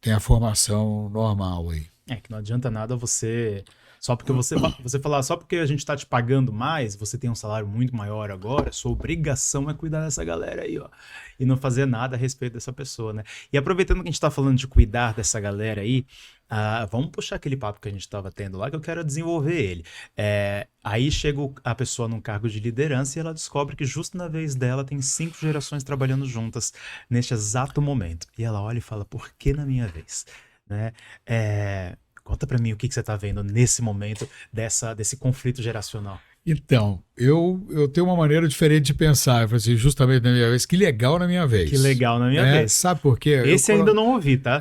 [SPEAKER 2] tem a formação normal aí.
[SPEAKER 1] É que não adianta nada você. Só porque você falar, só porque a gente tá te pagando mais, você tem um salário muito maior agora, sua obrigação é cuidar dessa galera aí, ó. E não fazer nada a respeito dessa pessoa, né? E aproveitando que a gente tá falando de cuidar dessa galera aí, vamos puxar aquele papo que a gente tava tendo lá, que eu quero desenvolver ele. Aí chega a pessoa num cargo de liderança e ela descobre que justo na vez dela tem 5 gerações trabalhando juntas neste exato momento. E ela olha e fala, por que na minha vez? Né? Conta pra mim o que você tá vendo nesse momento desse conflito geracional.
[SPEAKER 2] Então, eu tenho uma maneira diferente de pensar. Eu falei assim, justamente na minha vez, que legal na minha vez.
[SPEAKER 1] Que legal na minha vez.
[SPEAKER 2] Sabe por quê?
[SPEAKER 1] Esse ainda não ouvi, tá?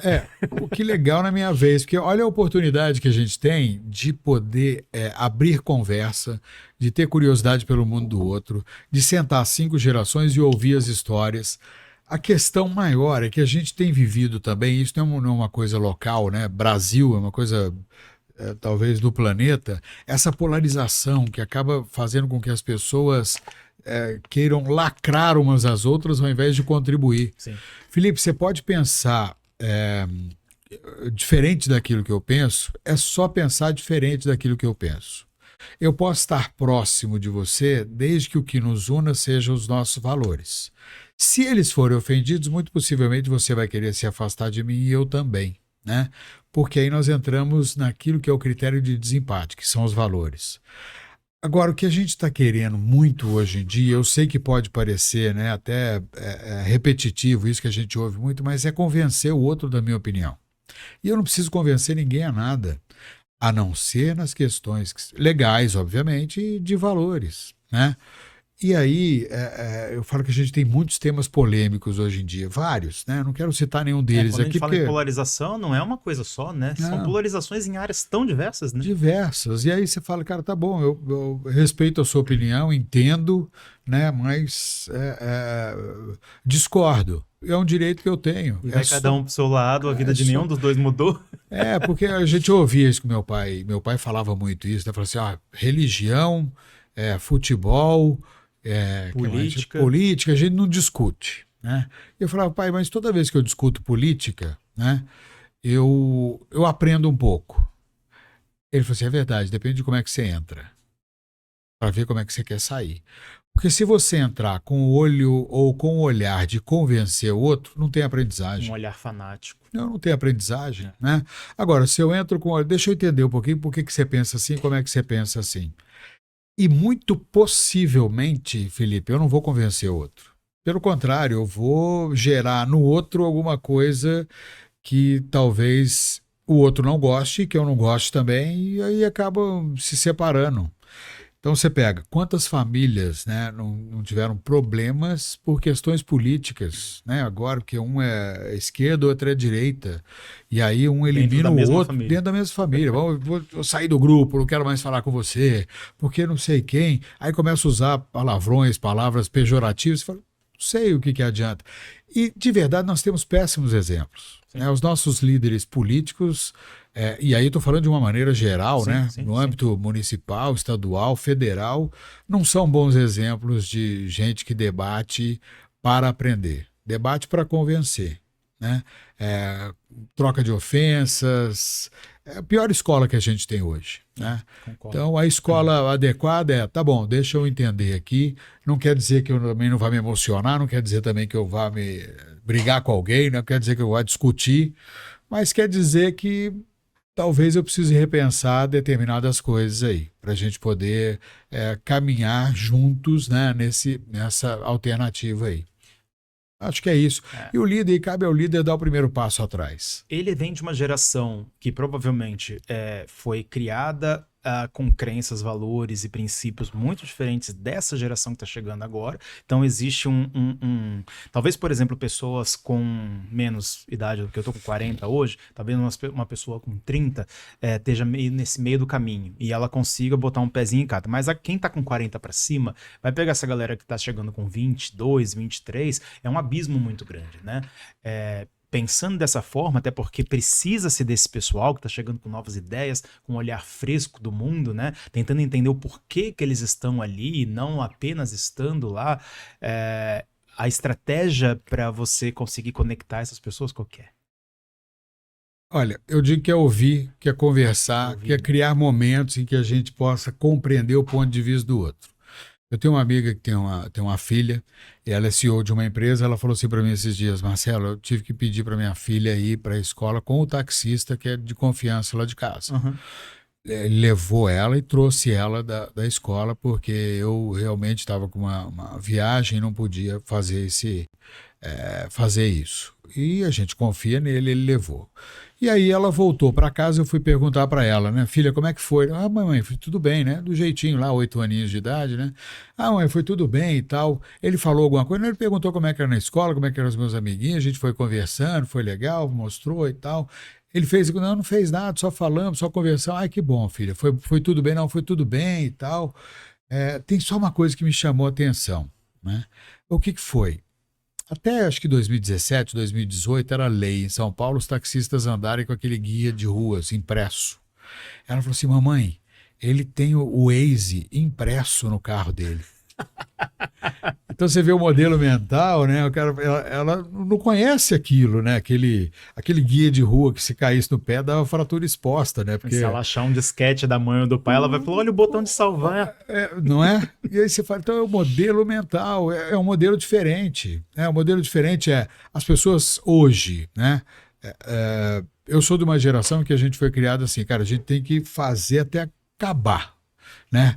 [SPEAKER 2] O que legal na minha vez, porque olha a oportunidade que a gente tem de poder abrir conversa, de ter curiosidade pelo mundo do outro, de sentar 5 gerações e ouvir as histórias. A questão maior é que a gente tem vivido também, isso não é uma coisa local, né? Brasil é uma coisa talvez do planeta, essa polarização que acaba fazendo com que as pessoas queiram lacrar umas às outras ao invés de contribuir.
[SPEAKER 1] Sim.
[SPEAKER 2] Felipe, você pode pensar diferente daquilo que eu penso, é só pensar diferente daquilo que eu penso. Eu posso estar próximo de você desde que o que nos una sejam os nossos valores. Se eles forem ofendidos, muito possivelmente você vai querer se afastar de mim e eu também, né? Porque aí nós entramos naquilo que é o critério de desempate, que são os valores. Agora, o que a gente está querendo muito hoje em dia, eu sei que pode parecer, né, até repetitivo, isso que a gente ouve muito, mas é convencer o outro da minha opinião. E eu não preciso convencer ninguém a nada, a não ser nas questões legais, obviamente, e de valores, né? E aí, eu falo que a gente tem muitos temas polêmicos hoje em dia, vários, né? Eu não quero citar nenhum deles
[SPEAKER 1] quando
[SPEAKER 2] aqui.
[SPEAKER 1] A gente fala em polarização, não é uma coisa só, né? São polarizações em áreas tão diversas, né?
[SPEAKER 2] Diversas. E aí você fala, cara, tá bom, eu respeito a sua opinião, entendo, né? Mas discordo. É um direito que eu tenho.
[SPEAKER 1] E vai cada um pro seu lado, a vida de nenhum dos dois mudou.
[SPEAKER 2] Porque a gente ouvia isso com meu pai. Meu pai falava muito isso, né? Falava assim, religião, futebol... política, a gente não discute, né? Eu falava, pai, mas toda vez que eu discuto política, né, eu aprendo um pouco. Ele falou assim, é verdade, depende de como é que você entra, para ver como é que você quer sair. Porque se você entrar com o olho ou com o olhar de convencer o outro, não tem aprendizagem.
[SPEAKER 1] Um olhar fanático.
[SPEAKER 2] Não tem aprendizagem, né? Agora, se eu entro com... Deixa eu entender um pouquinho por que você pensa assim, como é que você pensa assim. E muito possivelmente, Felipe, eu não vou convencer o outro. Pelo contrário, eu vou gerar no outro alguma coisa que talvez o outro não goste, que eu não goste também, e aí acabam se separando. Então você pega, quantas famílias, né, não tiveram problemas por questões políticas, né? Agora, porque um é esquerda, outro é direita, e aí um elimina o outro dentro da mesma família. Vou sair do grupo, não quero mais falar com você, porque não sei quem. Aí começa a usar palavrões, palavras pejorativas, você fala, não sei o que adianta. E, de verdade, nós temos péssimos exemplos. Né? Os nossos líderes políticos... e aí estou falando de uma maneira geral, né? No âmbito municipal, estadual, federal, não são bons exemplos de gente que debate para aprender, debate para convencer, né? Troca de ofensas, é a pior escola que a gente tem hoje, né?
[SPEAKER 1] Concordo.
[SPEAKER 2] Então, a escola adequada é, tá bom, deixa eu entender aqui, não quer dizer que eu também não vá me emocionar, não quer dizer também que eu vá me brigar com alguém, não quer dizer que eu vá discutir, mas quer dizer que talvez eu precise repensar determinadas coisas aí, para a gente poder caminhar juntos, né, nessa alternativa aí. Acho que é isso. E o líder, cabe ao líder dar o primeiro passo atrás.
[SPEAKER 1] Ele vem de uma geração que provavelmente foi criada com crenças, valores e princípios muito diferentes dessa geração que está chegando agora. Então existe talvez, por exemplo, pessoas com menos idade do que eu estou com 40 hoje, talvez uma pessoa com 30 esteja nesse meio do caminho e ela consiga botar um pezinho em cada. Mas quem está com 40 para cima vai pegar essa galera que está chegando com 22, 23, é um abismo muito grande, né? Pensando dessa forma, até porque precisa-se desse pessoal que está chegando com novas ideias, com um olhar fresco do mundo, né? Tentando entender o porquê que eles estão ali e não apenas estando lá. A estratégia para você conseguir conectar essas pessoas, qual que é?
[SPEAKER 2] Olha, eu digo que é ouvir, que é conversar, que é criar momentos em que a gente possa compreender o ponto de vista do outro. Eu tenho uma amiga que tem uma filha, e ela é CEO de uma empresa, ela falou assim para mim esses dias, Marcelo, eu tive que pedir para minha filha ir para a escola com o taxista que é de confiança lá de casa.
[SPEAKER 1] Uhum.
[SPEAKER 2] Ele levou ela e trouxe ela da escola, porque eu realmente estava com uma viagem e não podia fazer isso. E a gente confia nele, ele levou. E aí ela voltou para casa, eu fui perguntar para ela, né, filha, como é que foi? Ah, mãe, foi tudo bem, né? Do jeitinho lá, 8 aninhos de idade, né? Ah, mãe, foi tudo bem e tal. Ele falou alguma coisa, ele perguntou como é que era na escola, como é que eram os meus amiguinhos, a gente foi conversando, foi legal, mostrou e tal. Ele fez, não fez nada, só falamos, só conversamos. Ai, que bom, filha, foi tudo bem? Não, foi tudo bem e tal. Tem só uma coisa que me chamou a atenção, né? O que foi? Até acho que 2017, 2018 era lei em São Paulo os taxistas andarem com aquele guia de ruas impresso. Ela falou assim, mamãe, ele tem o Waze impresso no carro dele. Então você vê o modelo mental, né? Ela não conhece aquilo, né? Aquele guia de rua que se caísse no pé dava fratura exposta, né?
[SPEAKER 1] Porque se ela achar um disquete da mãe ou do pai, ela vai falar, olha o botão de salvar.
[SPEAKER 2] Não é? E aí você fala, então é o modelo mental, é um modelo diferente. O modelo diferente as pessoas hoje, né? Eu sou de uma geração que a gente foi criado assim, cara, a gente tem que fazer até acabar, né?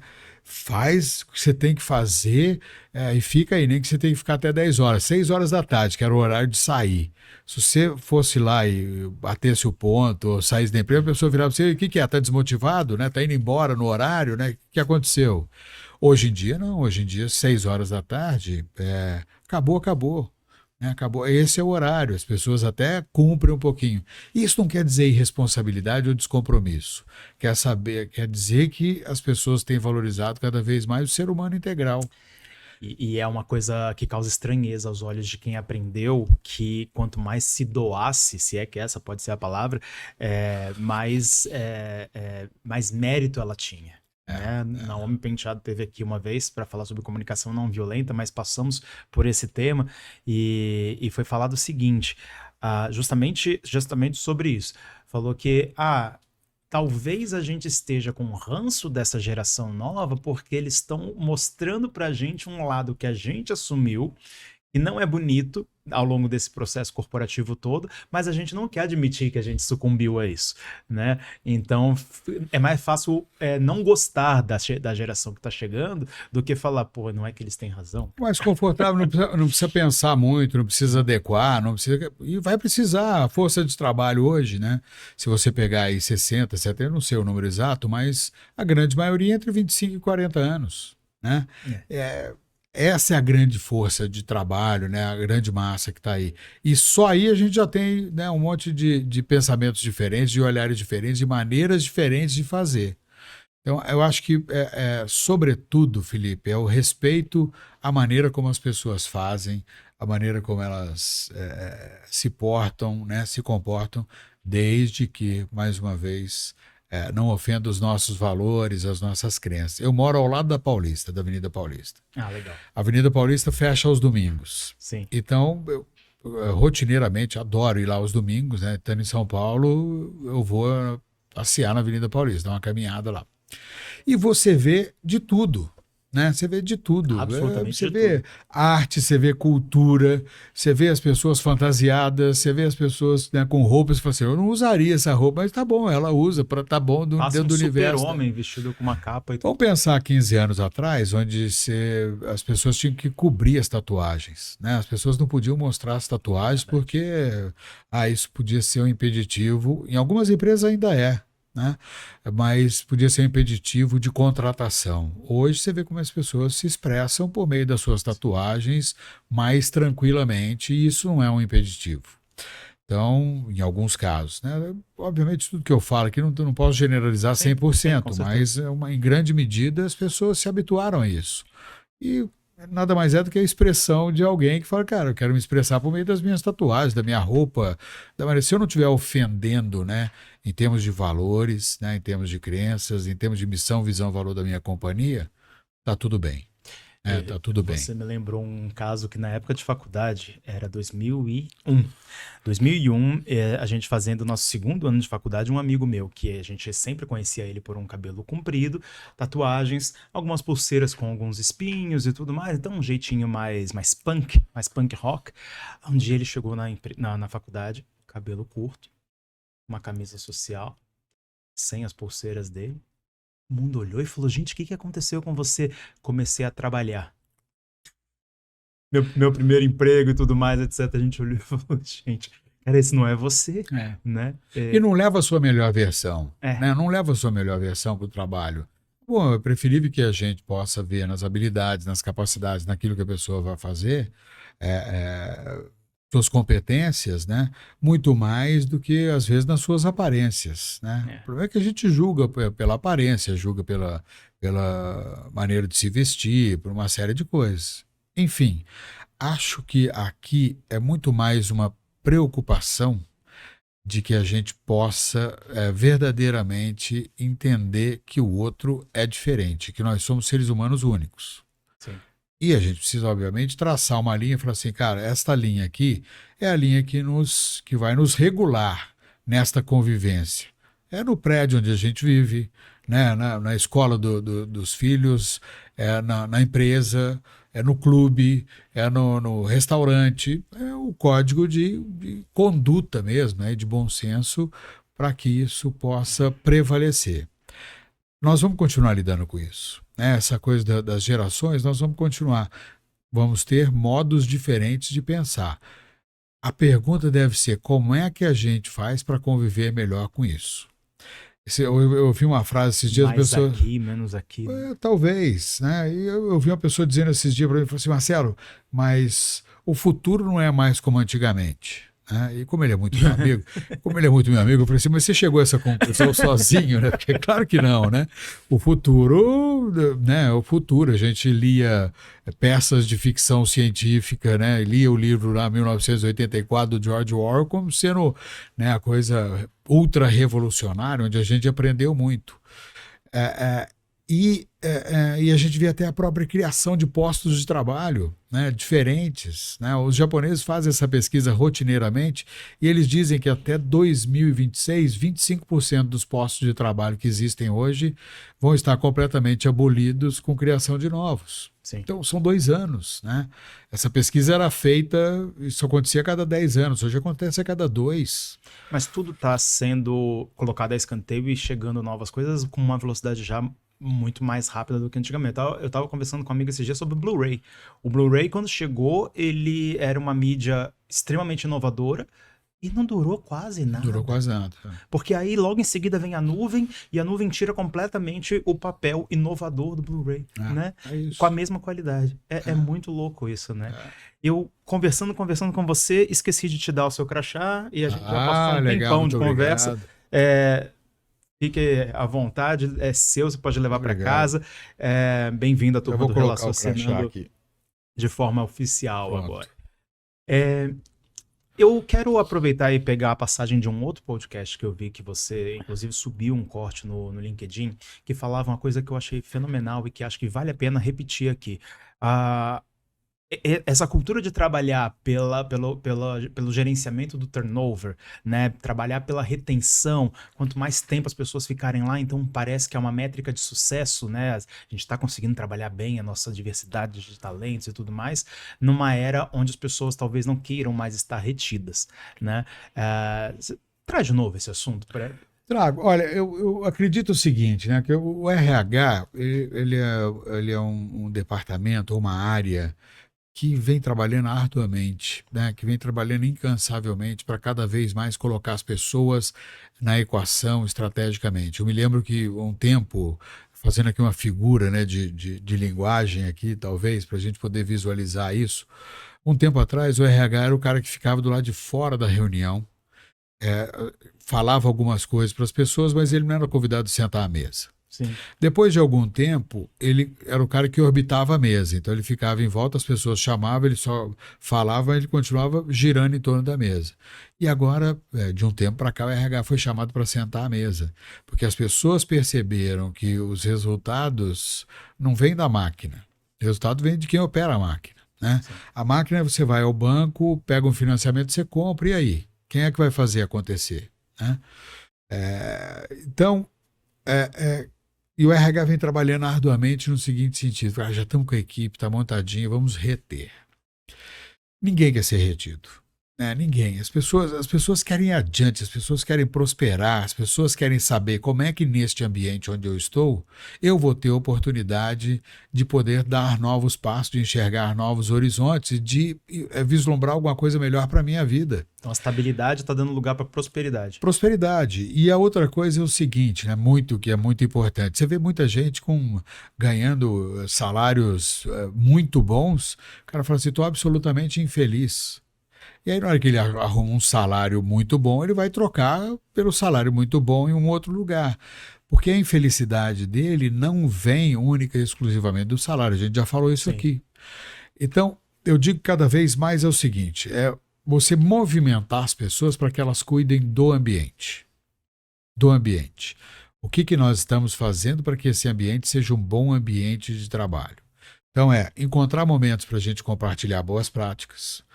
[SPEAKER 2] Faz o que você tem que fazer e fica aí, nem que você tenha que ficar até 10 horas, 6 horas da tarde, que era o horário de sair. Se você fosse lá e batesse o ponto, ou saísse da empresa, a pessoa virava para você, o que é? Está desmotivado, né? Está indo embora no horário, né? O que aconteceu? Hoje em dia, não. Hoje em dia, 6 horas da tarde, acabou. Acabou. Esse é o horário, as pessoas até cumprem um pouquinho. Isso não quer dizer irresponsabilidade ou descompromisso. Quer dizer que as pessoas têm valorizado cada vez mais o ser humano integral.
[SPEAKER 1] E é uma coisa que causa estranheza aos olhos de quem aprendeu que quanto mais se doasse, se é que essa pode ser a palavra, mais mérito ela tinha. Naomi Penteado teve aqui uma vez para falar sobre comunicação não violenta, mas passamos por esse tema e foi falado o seguinte, justamente sobre isso. Falou que talvez a gente esteja com ranço dessa geração nova porque eles estão mostrando pra gente um lado que a gente assumiu e não é bonito ao longo desse processo corporativo todo, mas a gente não quer admitir que a gente sucumbiu a isso, né? Então, é mais fácil não gostar da geração que está chegando do que falar, pô, não é que eles têm razão.
[SPEAKER 2] Mais confortável, não precisa pensar muito, não precisa adequar, e vai precisar a força de trabalho hoje, né? Se você pegar aí 60, 70, eu não sei o número exato, mas a grande maioria entre 25 e 40 anos, né? Essa é a grande força de trabalho, né? A grande massa que está aí. E só aí a gente já tem, né, um monte de pensamentos diferentes, de olhares diferentes, de maneiras diferentes de fazer. Então, eu acho que, sobretudo, Felipe, é o respeito à maneira como as pessoas fazem, a maneira como elas se portam, né, se comportam, desde que, mais uma vez, não ofenda os nossos valores, as nossas crenças. Eu moro ao lado da Paulista, da Avenida Paulista.
[SPEAKER 1] Legal.
[SPEAKER 2] A Avenida Paulista fecha aos domingos.
[SPEAKER 1] Sim.
[SPEAKER 2] Então, eu rotineiramente adoro ir lá aos domingos, né? Estando em São Paulo, eu vou passear na Avenida Paulista, dar uma caminhada lá. E você vê de tudo, né? Você vê de tudo.
[SPEAKER 1] Absolutamente
[SPEAKER 2] Você
[SPEAKER 1] de
[SPEAKER 2] vê
[SPEAKER 1] tudo.
[SPEAKER 2] arte, você vê cultura, você vê as pessoas fantasiadas, você vê as pessoas, né, com roupas. Você fala assim, eu não usaria essa roupa, mas tá bom, ela usa, tá bom
[SPEAKER 1] Passa
[SPEAKER 2] dentro
[SPEAKER 1] um
[SPEAKER 2] do universo.
[SPEAKER 1] super-homem vestido com uma capa e tudo.
[SPEAKER 2] Vamos pensar 15 anos atrás, onde as pessoas tinham que cobrir as tatuagens, né? As pessoas não podiam mostrar as tatuagens porque isso podia ser um impeditivo. Em algumas empresas ainda é, né? Mas podia ser um impeditivo de contratação. Hoje você vê como as pessoas se expressam por meio das suas tatuagens mais tranquilamente, e isso não é um impeditivo. Então, em alguns casos, né? Obviamente, tudo que eu falo aqui não posso generalizar
[SPEAKER 1] Sim,
[SPEAKER 2] 100%,
[SPEAKER 1] com
[SPEAKER 2] mas em grande medida as pessoas se habituaram a isso. E nada mais é do que a expressão de alguém que fala, cara, eu quero me expressar por meio das minhas tatuagens, da minha roupa, da maneira. Se eu não estiver ofendendo, né, em termos de valores, né, em termos de crenças, em termos de missão, visão, valor da minha companhia, tá tudo bem. Tá tudo bem.
[SPEAKER 1] Você me lembrou um caso que na época de faculdade era 2001. 2001, a gente fazendo o nosso segundo ano de faculdade, um amigo meu, que a gente sempre conhecia ele por um cabelo comprido, tatuagens, algumas pulseiras com alguns espinhos e tudo mais, então um jeitinho mais punk rock. Um dia ele chegou na faculdade, cabelo curto, uma camisa social, sem as pulseiras dele. O mundo olhou e falou, gente, o que aconteceu com você? Comecei a trabalhar. Meu primeiro emprego e tudo mais, etc. A gente olhou e falou, gente, cara, esse não é você, né?
[SPEAKER 2] E não leva a sua melhor versão,
[SPEAKER 1] É.
[SPEAKER 2] né? Não leva a sua melhor versão para o trabalho. Bom, é preferível que a gente possa ver nas habilidades, nas capacidades, naquilo que a pessoa vai fazer, suas competências, né? Muito mais do que, às vezes, nas suas aparências, né? O problema é que a gente julga pela aparência, julga pela maneira de se vestir, por uma série de coisas. Enfim, acho que aqui é muito mais uma preocupação de que a gente possa verdadeiramente entender que o outro é diferente, que nós somos seres humanos únicos.
[SPEAKER 1] Sim.
[SPEAKER 2] E a gente precisa, obviamente, traçar uma linha e falar assim, cara, esta linha aqui é a linha que vai nos regular nesta convivência. É no prédio onde a gente vive, né? na escola dos filhos, na empresa, é no clube, é no restaurante. É o código de conduta mesmo, né? De bom senso, para que isso possa prevalecer. Nós vamos continuar lidando com isso. Essa coisa das gerações, nós vamos continuar. Vamos ter modos diferentes de pensar. A pergunta deve ser como é que a gente faz para conviver melhor com isso? Eu ouvi uma frase esses dias...
[SPEAKER 1] Mais aqui, menos aqui.
[SPEAKER 2] Talvez, né? E eu ouvi uma pessoa dizendo esses dias para mim, falou assim, Marcelo, mas o futuro não é mais como antigamente. E como ele é muito meu amigo, eu falei assim, mas você chegou a essa conclusão sozinho, né? Porque claro que não, né? O futuro, a gente lia peças de ficção científica, né? Lia o livro lá, 1984, do George Orwell, como sendo, né, a coisa ultra revolucionária, onde a gente aprendeu muito. E a gente vê até a própria criação de postos de trabalho, né, diferentes. Né? Os japoneses fazem essa pesquisa rotineiramente e eles dizem que até 2026, 25% dos postos de trabalho que existem hoje vão estar completamente abolidos com criação de novos.
[SPEAKER 1] Sim.
[SPEAKER 2] Então, são 2 anos. Né? Essa pesquisa era feita, isso acontecia a cada 10 anos, hoje acontece a cada 2.
[SPEAKER 1] Mas tudo está sendo colocado a escanteio e chegando novas coisas com uma velocidade já muito mais rápida do que antigamente. Eu estava conversando com um amigo esses dias sobre o Blu-ray. O Blu-ray, quando chegou, ele era uma mídia extremamente inovadora e não durou quase nada.
[SPEAKER 2] Durou quase nada.
[SPEAKER 1] Porque aí, logo em seguida, vem a nuvem e a nuvem tira completamente o papel inovador do Blu-ray, né? Com a mesma qualidade. É muito louco isso, né? Eu, conversando com você, esqueci de te dar o seu crachá e a gente já passou um tempão de conversa. Fique à vontade, é seu, você pode levar para casa. Bem-vindo à turma do Relacionando de forma oficial. Pronto. Agora. Eu quero aproveitar e pegar a passagem de um outro podcast que eu vi que você, inclusive, subiu um corte no LinkedIn, que falava uma coisa que eu achei fenomenal e que acho que vale a pena repetir aqui. Essa cultura de trabalhar pelo gerenciamento do turnover, né? Trabalhar pela retenção, quanto mais tempo as pessoas ficarem lá, então parece que é uma métrica de sucesso, né? A gente está conseguindo trabalhar bem a nossa diversidade de talentos e tudo mais, numa era onde as pessoas talvez não queiram mais estar retidas, né? Traz de novo esse assunto para.
[SPEAKER 2] Trago. Olha, eu acredito o seguinte, né? Que o RH, ele é um departamento, uma área que vem trabalhando arduamente, né? Que vem trabalhando incansavelmente para cada vez mais colocar as pessoas na equação estrategicamente. Eu me lembro que um tempo, fazendo aqui uma figura, né, de linguagem aqui, talvez, para a gente poder visualizar isso, um tempo atrás o RH era o cara que ficava do lado de fora da reunião, é, falava algumas coisas para as pessoas, mas ele não era convidado a sentar à mesa.
[SPEAKER 1] Sim.
[SPEAKER 2] Depois de algum tempo, ele era o cara que orbitava a mesa. Então ele ficava em volta, as pessoas chamavam, ele só falava, ele continuava girando em torno da mesa. E agora, de um tempo para cá, o RH foi chamado para sentar à mesa, porque as pessoas perceberam que os resultados não vêm da máquina, o resultado vem de quem opera a máquina, né? A máquina, você vai ao banco, pega um financiamento, você compra, e aí? Quem é que vai fazer acontecer, né? Então, e o RH vem trabalhando arduamente no seguinte sentido: já estamos com a equipe, está montadinha, vamos reter. Ninguém quer ser retido, né? Ninguém. As pessoas querem ir adiante, as pessoas querem prosperar, as pessoas querem saber como é que neste ambiente onde eu estou, eu vou ter oportunidade de poder dar novos passos, de enxergar novos horizontes, de vislumbrar alguma coisa melhor para a minha vida.
[SPEAKER 1] Então a estabilidade está dando lugar para prosperidade.
[SPEAKER 2] Prosperidade. E a outra coisa é o seguinte, né, que é muito importante. Você vê muita gente ganhando salários muito bons, o cara fala assim, estou absolutamente infeliz. E aí, na hora que ele arruma um salário muito bom, ele vai trocar pelo salário muito bom em um outro lugar. Porque a infelicidade dele não vem única e exclusivamente do salário. A gente já falou isso aqui. Então, eu digo cada vez mais é o seguinte, você movimentar as pessoas para que elas cuidem do ambiente. Do ambiente. O que nós estamos fazendo para que esse ambiente seja um bom ambiente de trabalho? Então, encontrar momentos para a gente compartilhar boas práticas,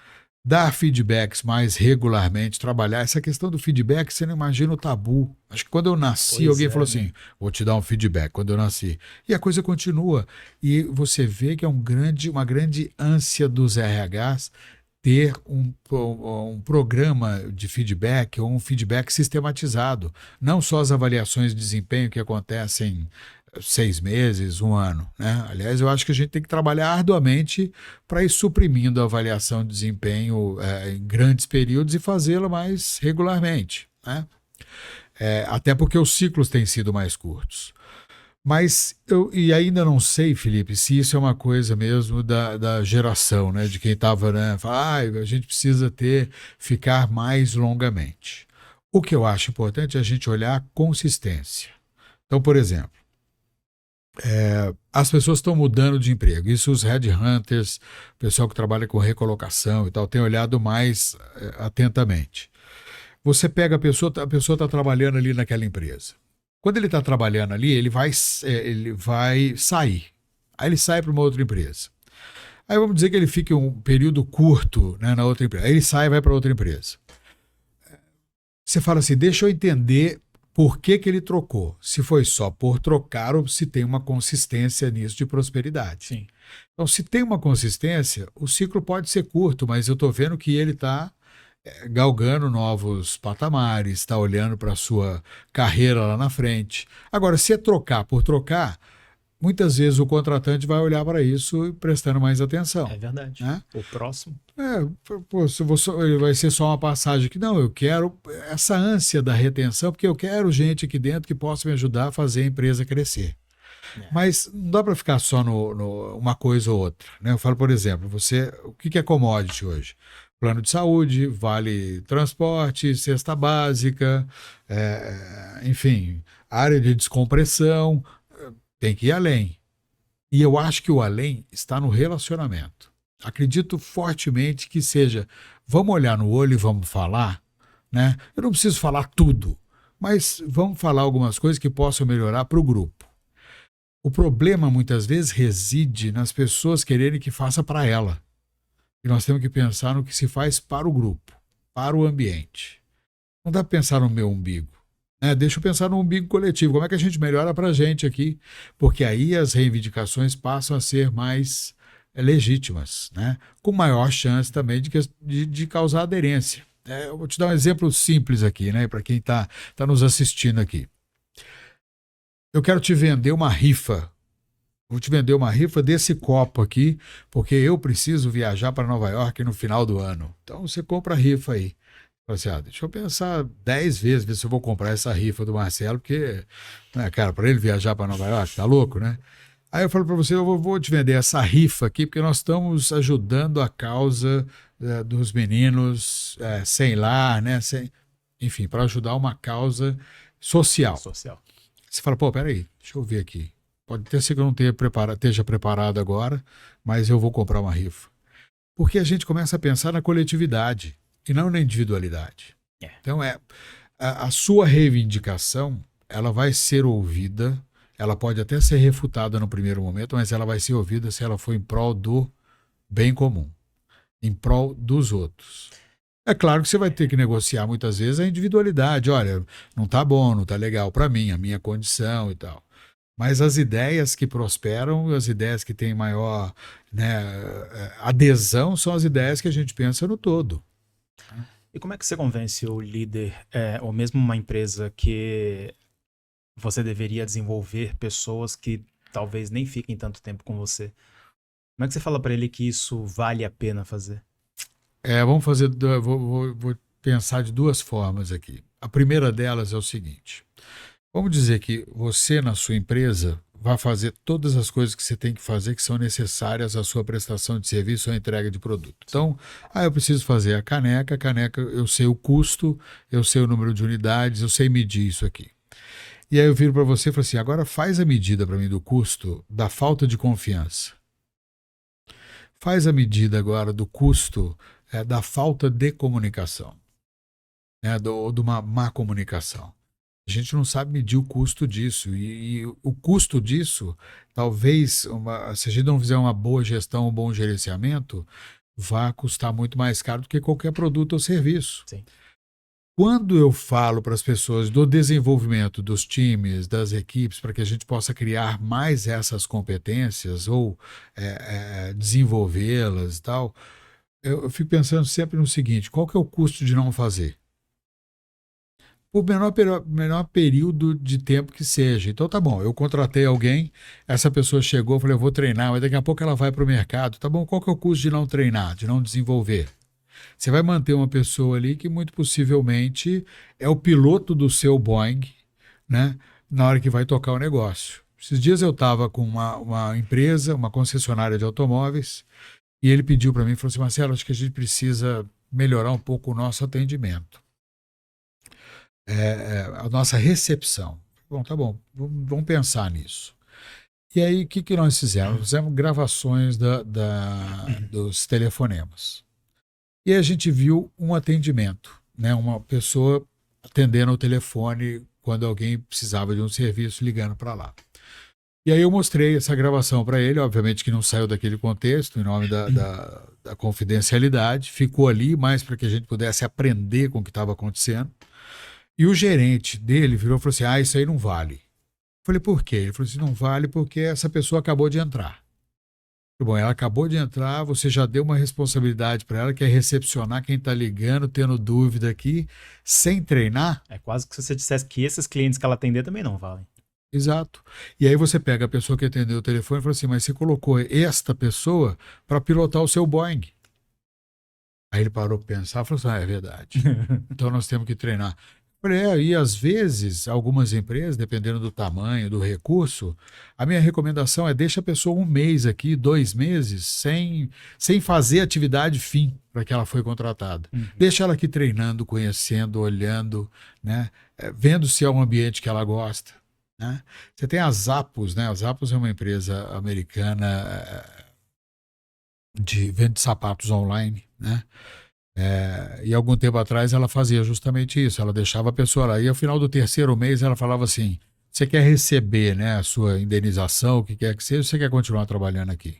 [SPEAKER 2] dar feedbacks mais regularmente, trabalhar. Essa questão do feedback, você não imagina o tabu. Acho que quando eu nasci, alguém falou assim, vou te dar um feedback quando eu nasci. E a coisa continua. E você vê que é uma grande ânsia dos RHs ter um programa de feedback ou um feedback sistematizado. Não só as avaliações de desempenho que acontecem 6 meses, 1 ano, né? Aliás, eu acho que a gente tem que trabalhar arduamente para ir suprimindo a avaliação de desempenho em grandes períodos e fazê-la mais regularmente, né? Até porque os ciclos têm sido mais curtos. Mas e ainda não sei, Felipe, se isso é uma coisa mesmo da geração, né? De quem estava, né? A gente precisa ficar mais longamente. O que eu acho importante é a gente olhar a consistência. Então, por exemplo, as pessoas estão mudando de emprego. Isso os headhunters, o pessoal que trabalha com recolocação e tal, tem olhado mais atentamente. Você pega a pessoa está trabalhando ali naquela empresa. Quando ele está trabalhando ali, ele vai sair. Aí ele sai para uma outra empresa. Aí vamos dizer que ele fique um período curto, né, na outra empresa. Aí ele sai e vai para outra empresa. Você fala assim, deixa eu entender por que ele trocou. Se foi só por trocar ou se tem uma consistência nisso de prosperidade.
[SPEAKER 1] Sim.
[SPEAKER 2] Então, se tem uma consistência, o ciclo pode ser curto, mas eu estou vendo que ele está galgando novos patamares, está olhando para a sua carreira lá na frente. Agora, se é trocar por trocar, muitas vezes o contratante vai olhar para isso e prestando mais atenção.
[SPEAKER 1] É verdade.
[SPEAKER 2] Né?
[SPEAKER 1] O próximo.
[SPEAKER 2] Vai ser só uma passagem aqui. Não, eu quero essa ânsia da retenção, porque eu quero gente aqui dentro que possa me ajudar a fazer a empresa crescer. Mas não dá para ficar só no uma coisa ou outra. Né? Eu falo, por exemplo, o que é commodity hoje? Plano de saúde, vale transporte, cesta básica, enfim, área de descompressão, tem que ir além. E eu acho que o além está no relacionamento. Acredito fortemente que seja, vamos olhar no olho e vamos falar, né? Eu não preciso falar tudo, mas vamos falar algumas coisas que possam melhorar para o grupo. O problema muitas vezes reside nas pessoas quererem que faça para ela. E nós temos que pensar no que se faz para o grupo, para o ambiente. Não dá para pensar no meu umbigo. Deixa eu pensar no umbigo coletivo. Como é que a gente melhora para a gente aqui? Porque aí as reivindicações passam a ser mais legítimas, né? Com maior chance também de causar aderência. Eu vou te dar um exemplo simples aqui, né? Para quem está nos assistindo aqui. Eu quero te vender uma rifa. Vou te vender uma rifa desse copo aqui, porque eu preciso viajar para Nova York no final do ano. Então você compra a rifa aí. Assim, deixa eu pensar 10 vezes, ver se eu vou comprar essa rifa do Marcelo, porque, né, cara, para ele viajar para Nova York, tá louco, né? Aí eu falo para você, eu vou te vender essa rifa aqui, porque nós estamos ajudando a causa dos meninos sem lar, né? Enfim, para ajudar uma causa social. Você fala, pô, peraí, deixa eu ver aqui. Pode ter sido que eu não esteja preparado agora, mas eu vou comprar uma rifa. Porque a gente começa a pensar na coletividade e não na individualidade. Então, a sua reivindicação, ela vai ser ouvida, ela pode até ser refutada no primeiro momento, mas ela vai ser ouvida se ela for em prol do bem comum, em prol dos outros. É claro que você vai ter que negociar muitas vezes a individualidade. Olha, não tá bom, não tá legal para mim, a minha condição e tal. Mas as ideias que prosperam, as ideias que têm maior, né, adesão, são as ideias que a gente pensa no todo.
[SPEAKER 1] E como é que você convence o líder, ou mesmo uma empresa, que você deveria desenvolver pessoas que talvez nem fiquem tanto tempo com você? Como é que você fala para ele que isso vale a pena fazer?
[SPEAKER 2] Vamos fazer, vou pensar de duas formas aqui. A primeira delas é o seguinte. Vamos dizer que você, na sua empresa, vai fazer todas as coisas que você tem que fazer que são necessárias à sua prestação de serviço ou à entrega de produto. Então, eu preciso fazer a caneca, eu sei o custo, eu sei o número de unidades, eu sei medir isso aqui. E aí eu viro para você e falo assim, agora faz a medida para mim do custo da falta de confiança. Faz a medida agora do custo da falta de comunicação, de uma má comunicação. A gente não sabe medir o custo disso. E o custo disso, talvez, se a gente não fizer uma boa gestão, um bom gerenciamento, vai custar muito mais caro do que qualquer produto ou serviço.
[SPEAKER 1] Sim.
[SPEAKER 2] Quando eu falo para as pessoas do desenvolvimento dos times, das equipes, para que a gente possa criar mais essas competências ou desenvolvê-las e tal, eu fico pensando sempre no seguinte, qual que é o custo de não fazer? O menor período de tempo que seja. Então tá bom, eu contratei alguém, essa pessoa chegou, eu falei, eu vou treinar, mas daqui a pouco ela vai para o mercado. Tá bom, qual que é o custo de não treinar, de não desenvolver? Você vai manter uma pessoa ali que muito possivelmente é o piloto do seu Boeing, né, na hora que vai tocar o negócio. Esses dias eu estava com uma empresa, uma concessionária de automóveis, e ele pediu para mim, falou assim, Marcelo, acho que a gente precisa melhorar um pouco o nosso atendimento. A nossa recepção. Bom, tá bom, vamos pensar nisso. E aí, o que nós fizemos? Fizemos gravações dos telefonemas. E a gente viu um atendimento, né? Uma pessoa atendendo o telefone quando alguém precisava de um serviço, ligando para lá. E aí eu mostrei essa gravação para ele, obviamente que não saiu daquele contexto, em nome da confidencialidade, ficou ali mais para que a gente pudesse aprender com o que estava acontecendo. E o gerente dele virou e falou assim, isso aí não vale. Eu falei, por quê? Ele falou assim, não vale porque essa pessoa acabou de entrar. Bom, ela acabou de entrar, você já deu uma responsabilidade para ela, que é recepcionar quem está ligando, tendo dúvida aqui, sem treinar.
[SPEAKER 1] É quase que se você dissesse que esses clientes que ela atender também não valem.
[SPEAKER 2] Exato. E aí você pega a pessoa que atendeu o telefone e fala assim, mas você colocou esta pessoa para pilotar o seu Boeing. Aí ele parou para pensar e falou assim, é verdade. Então nós temos que treinar. E às vezes, algumas empresas, dependendo do tamanho, do recurso, a minha recomendação é deixa a pessoa 1 mês aqui, 2 meses, sem fazer atividade fim para que ela foi contratada. Uhum. Deixa ela aqui treinando, conhecendo, olhando, né? Vendo se é um ambiente que ela gosta. Né? Você tem a Zappos, né? A Zappos é uma empresa americana de venda de sapatos online, né? E algum tempo atrás ela fazia justamente isso, ela deixava a pessoa lá, e ao final do 3º mês ela falava assim, você quer receber, né, a sua indenização, o que quer que seja, você quer continuar trabalhando aqui?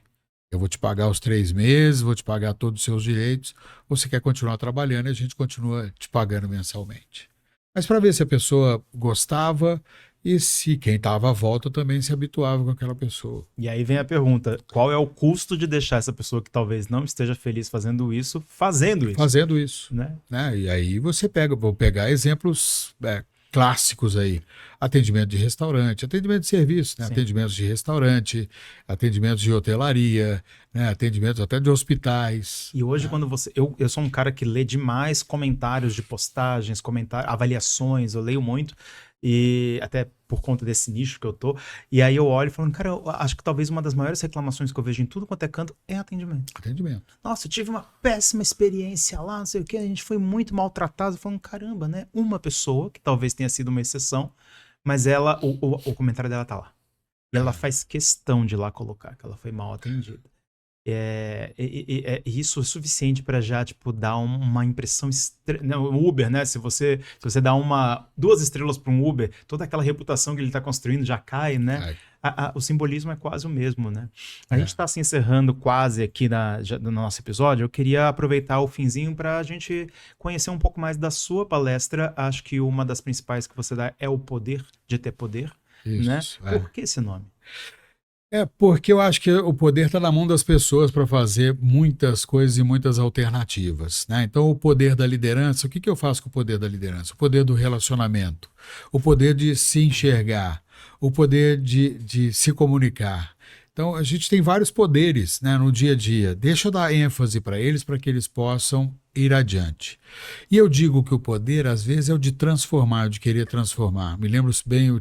[SPEAKER 2] Eu vou te pagar os 3 meses, vou te pagar todos os seus direitos, ou você quer continuar trabalhando e a gente continua te pagando mensalmente. Mas para ver se a pessoa gostava e se quem estava à volta também se habituava com aquela pessoa.
[SPEAKER 1] E aí vem a pergunta, qual é o custo de deixar essa pessoa que talvez não esteja feliz fazendo isso,
[SPEAKER 2] Fazendo isso.
[SPEAKER 1] né?
[SPEAKER 2] Né? E aí vou pegar exemplos clássicos aí. Atendimento de restaurante, atendimento de serviço, né?
[SPEAKER 1] Sim.
[SPEAKER 2] Atendimentos de restaurante, atendimentos de hotelaria, né? Atendimentos até de hospitais.
[SPEAKER 1] E hoje, quando você. Eu sou um cara que lê demais comentários de postagens, avaliações, eu leio muito, e até por conta desse nicho que eu tô. E aí eu olho falando, cara, eu acho que talvez uma das maiores reclamações que eu vejo em tudo quanto é canto é atendimento.
[SPEAKER 2] Atendimento.
[SPEAKER 1] Nossa, eu tive uma péssima experiência lá, não sei o que, a gente foi muito maltratado. Falando, caramba, né? Uma pessoa, que talvez tenha sido uma exceção, mas ela, o comentário dela tá lá. E ela faz questão de lá colocar que ela foi mal atendida. Isso é suficiente para já, tipo, dar uma impressão não, o Uber, né? Se você dá 2 estrelas para um Uber, toda aquela reputação que ele está construindo já cai, né? O simbolismo é quase o mesmo, né? A gente está se encerrando quase aqui no nosso episódio. Eu queria aproveitar o finzinho para a gente conhecer um pouco mais da sua palestra. Acho que uma das principais que você dá é o poder de ter poder, né? Por que esse nome?
[SPEAKER 2] Porque eu acho que o poder está na mão das pessoas para fazer muitas coisas e muitas alternativas, né? Então, o poder da liderança, o que eu faço com o poder da liderança? O poder do relacionamento, o poder de se enxergar, o poder de se comunicar. Então, a gente tem vários poderes, né, no dia a dia. Deixa eu dar ênfase para eles para que eles possam ir adiante. E eu digo que o poder, às vezes, é o de transformar, de querer transformar. Me lembro bem, eu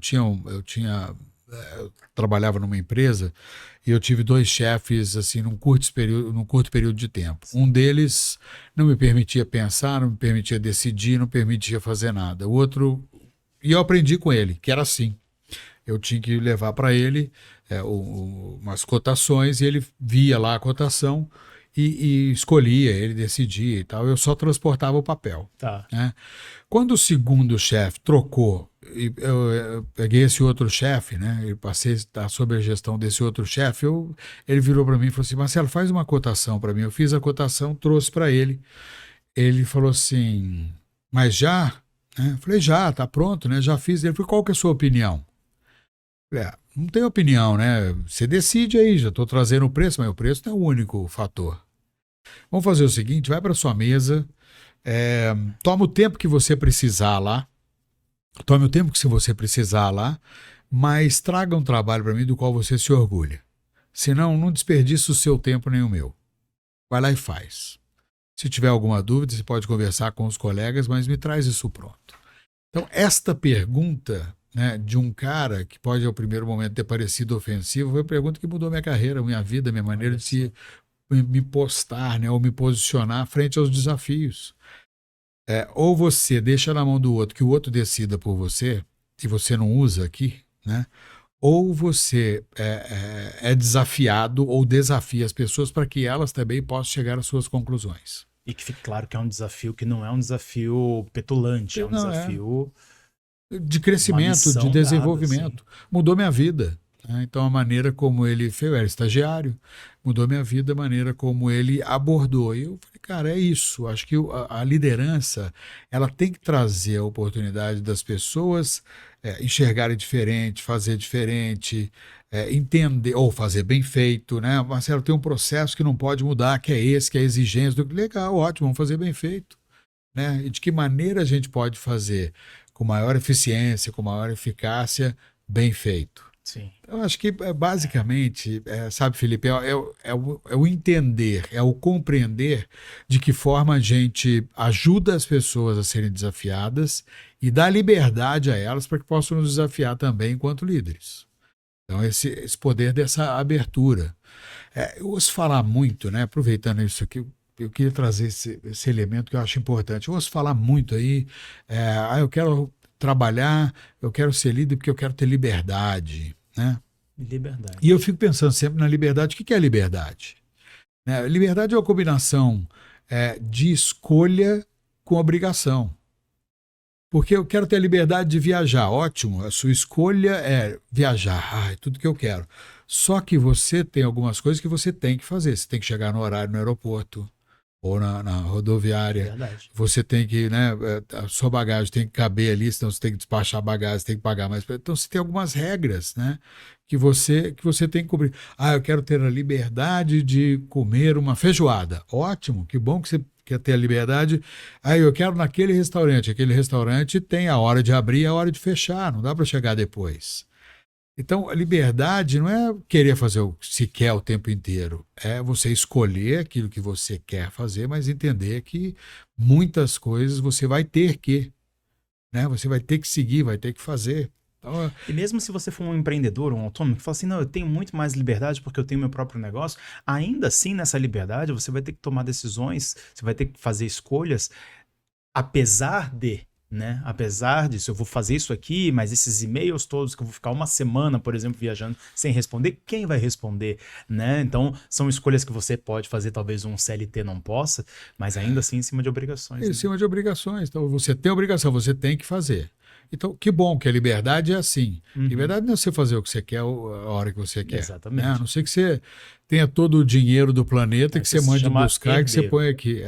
[SPEAKER 2] trabalhava numa empresa e eu tive 2 chefes assim num curto período de tempo. Um deles não me permitia pensar, não me permitia decidir, não permitia fazer nada. O outro, e eu aprendi com ele, que era assim. Eu tinha que levar para ele umas cotações e ele via lá a cotação e escolhia, ele decidia e tal. Eu só transportava o papel.
[SPEAKER 1] Tá.
[SPEAKER 2] Né? Quando o segundo chefe trocou, eu peguei esse outro chefe, né? Eu passei a estar sob a gestão desse outro chefe. Ele virou para mim e falou assim: Marcelo, faz uma cotação para mim. Eu fiz a cotação, trouxe para ele. Ele falou assim: mas já? Eu falei: já, tá pronto, né? Já fiz. Ele falou: qual que é a sua opinião? Eu falei: não tem opinião, né? Você decide aí, já estou trazendo o preço, mas o preço não é o único fator. Vamos fazer o seguinte: vai para sua mesa, toma o tempo que você precisar lá. Tome o tempo que você precisar lá, mas traga um trabalho para mim do qual você se orgulha. Senão, não desperdice o seu tempo nem o meu. Vai lá e faz. Se tiver alguma dúvida, você pode conversar com os colegas, mas me traz isso pronto. Então, esta pergunta, né, de um cara que pode ao primeiro momento ter parecido ofensivo, foi a pergunta que mudou minha carreira, minha vida, minha maneira de me postar, né, ou me posicionar frente aos desafios. Ou você deixa na mão do outro que o outro decida por você e você não usa aqui, né? Ou você é desafiado ou desafia as pessoas para que elas também possam chegar às suas conclusões.
[SPEAKER 1] E que fique claro que é um desafio que não é um desafio petulante, é um desafio
[SPEAKER 2] de crescimento, de desenvolvimento. Dada, mudou minha vida. Então, a maneira como ele fez, eu era estagiário, mudou minha vida, a maneira como ele abordou. E eu falei, cara, é isso. Acho que a liderança, ela tem que trazer a oportunidade das pessoas enxergarem diferente, fazer diferente, entender, ou fazer bem feito, né? Marcelo, tem um processo que não pode mudar, que é esse, que é a exigência. Legal, ótimo, vamos fazer bem feito. Né? E de que maneira a gente pode fazer com maior eficiência, com maior eficácia, bem feito.
[SPEAKER 1] Sim.
[SPEAKER 2] Eu acho que, basicamente, sabe, Felipe, é o entender, é o compreender de que forma a gente ajuda as pessoas a serem desafiadas e dá liberdade a elas para que possam nos desafiar também enquanto líderes. Então, esse poder dessa abertura. Eu ouço falar muito, né, aproveitando isso aqui, eu queria trazer esse elemento que eu acho importante. Eu ouço falar muito aí, eu quero trabalhar, eu quero ser líder porque eu quero ter liberdade, né?
[SPEAKER 1] Liberdade.
[SPEAKER 2] E eu fico pensando sempre na liberdade. O que é liberdade? Liberdade é uma combinação de escolha com obrigação. Porque eu quero ter a liberdade de viajar. Ótimo, a sua escolha é viajar. É tudo que eu quero. Só que você tem algumas coisas que você tem que fazer. Você tem que chegar no horário no aeroporto ou na rodoviária.
[SPEAKER 1] Verdade.
[SPEAKER 2] Você tem que, né, a sua bagagem tem que caber ali, senão você tem que despachar a bagagem, você tem que pagar mais. Então você tem algumas regras, né, que você tem que cumprir. Ah, eu quero ter a liberdade de comer uma feijoada. Ótimo, que bom que você quer ter a liberdade. Ah, eu quero naquele restaurante. Aquele restaurante tem a hora de abrir e a hora de fechar, não dá para chegar depois. Então, a liberdade não é querer fazer o que se quer o tempo inteiro. É você escolher aquilo que você quer fazer, mas entender que muitas coisas você vai ter que, né? Você vai ter que seguir, vai ter que fazer. Então,
[SPEAKER 1] E mesmo se você for um empreendedor, um autônomo, que fala assim, não, eu tenho muito mais liberdade porque eu tenho meu próprio negócio, ainda assim, nessa liberdade, você vai ter que tomar decisões, você vai ter que fazer escolhas, apesar de, né? Apesar disso, eu vou fazer isso aqui, mas esses e-mails todos que eu vou ficar uma semana, por exemplo, viajando sem responder, quem vai responder, né? Então, são escolhas que você pode fazer, talvez um CLT não possa, mas ainda assim em cima de obrigações.
[SPEAKER 2] em cima de obrigações. Então, você tem obrigação, você tem que fazer. Então, que bom que a liberdade é assim.
[SPEAKER 1] Uhum.
[SPEAKER 2] Liberdade não é você fazer o que você quer a hora que você quer.
[SPEAKER 1] Exatamente.
[SPEAKER 2] Né? A não ser que você tenha todo o dinheiro do planeta, que você mande buscar e que você põe aqui.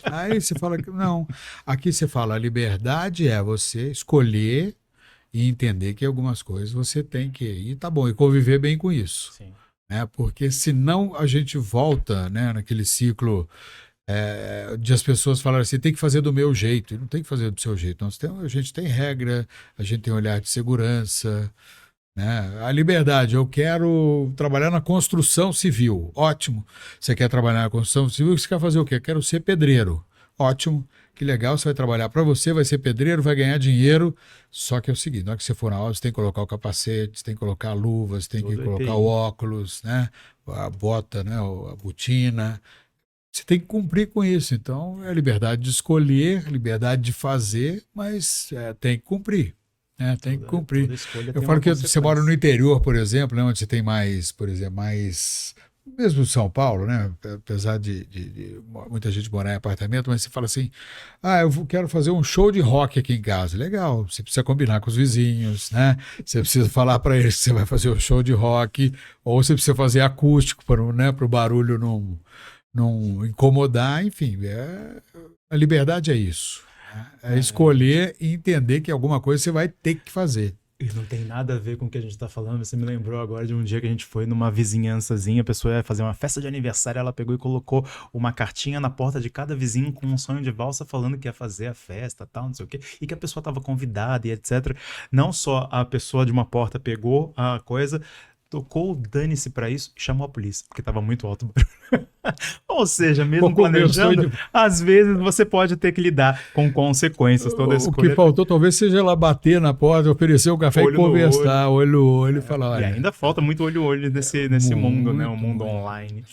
[SPEAKER 2] Aí você fala que não. Aqui você fala, a liberdade é você escolher e entender que algumas coisas você tem que ir, e tá bom, e conviver bem com isso.
[SPEAKER 1] Sim.
[SPEAKER 2] Né? Porque senão a gente volta, né, naquele ciclo de as pessoas falarem assim, tem que fazer do meu jeito, e não tem que fazer do seu jeito. A gente tem regra, a gente tem olhar de segurança, né? A liberdade, eu quero trabalhar na construção civil, ótimo. Você quer trabalhar na construção civil, você quer fazer o quê? Quero ser pedreiro, ótimo, que legal, você vai trabalhar para você, vai ser pedreiro, vai ganhar dinheiro, só que é o seguinte, na hora que você for na aula, você tem que colocar o capacete, você tem que colocar a luva, você tem que colocar o óculos, né? A bota, né? A botina. Você tem que cumprir com isso. Então, é a liberdade de escolher, liberdade de fazer, mas tem que cumprir. Né? Tem que cumprir. Eu falo que você mora no interior, por exemplo, né, onde você tem mais, por exemplo, mesmo São Paulo, né? Apesar de muita gente morar em apartamento, mas você fala assim, quero fazer um show de rock aqui em casa. Legal, você precisa combinar com os vizinhos, né? Você precisa falar para eles que você vai fazer um show de rock, ou você precisa fazer acústico para o barulho não incomodar, enfim, a liberdade é isso. É escolher e entender que alguma coisa você vai ter que fazer.
[SPEAKER 1] E não tem nada a ver com o que a gente tá falando. Você me lembrou agora de um dia que a gente foi numa vizinhançazinha, a pessoa ia fazer uma festa de aniversário, ela pegou e colocou uma cartinha na porta de cada vizinho com um sonho de valsa falando que ia fazer a festa, tal, não sei o quê, e que a pessoa tava convidada e etc. Não só a pessoa de uma porta pegou a coisa, tocou o dane-se pra isso e chamou a polícia, porque tava muito alto o barulho. Ou seja, mesmo planejando, às vezes você pode ter que lidar com consequências toda a escolha.
[SPEAKER 2] O que faltou talvez seja ela bater na porta, oferecer um café e conversar, olho no olho e falar. Olha,
[SPEAKER 1] e ainda falta muito olho no olho nesse mundo, né? O mundo online.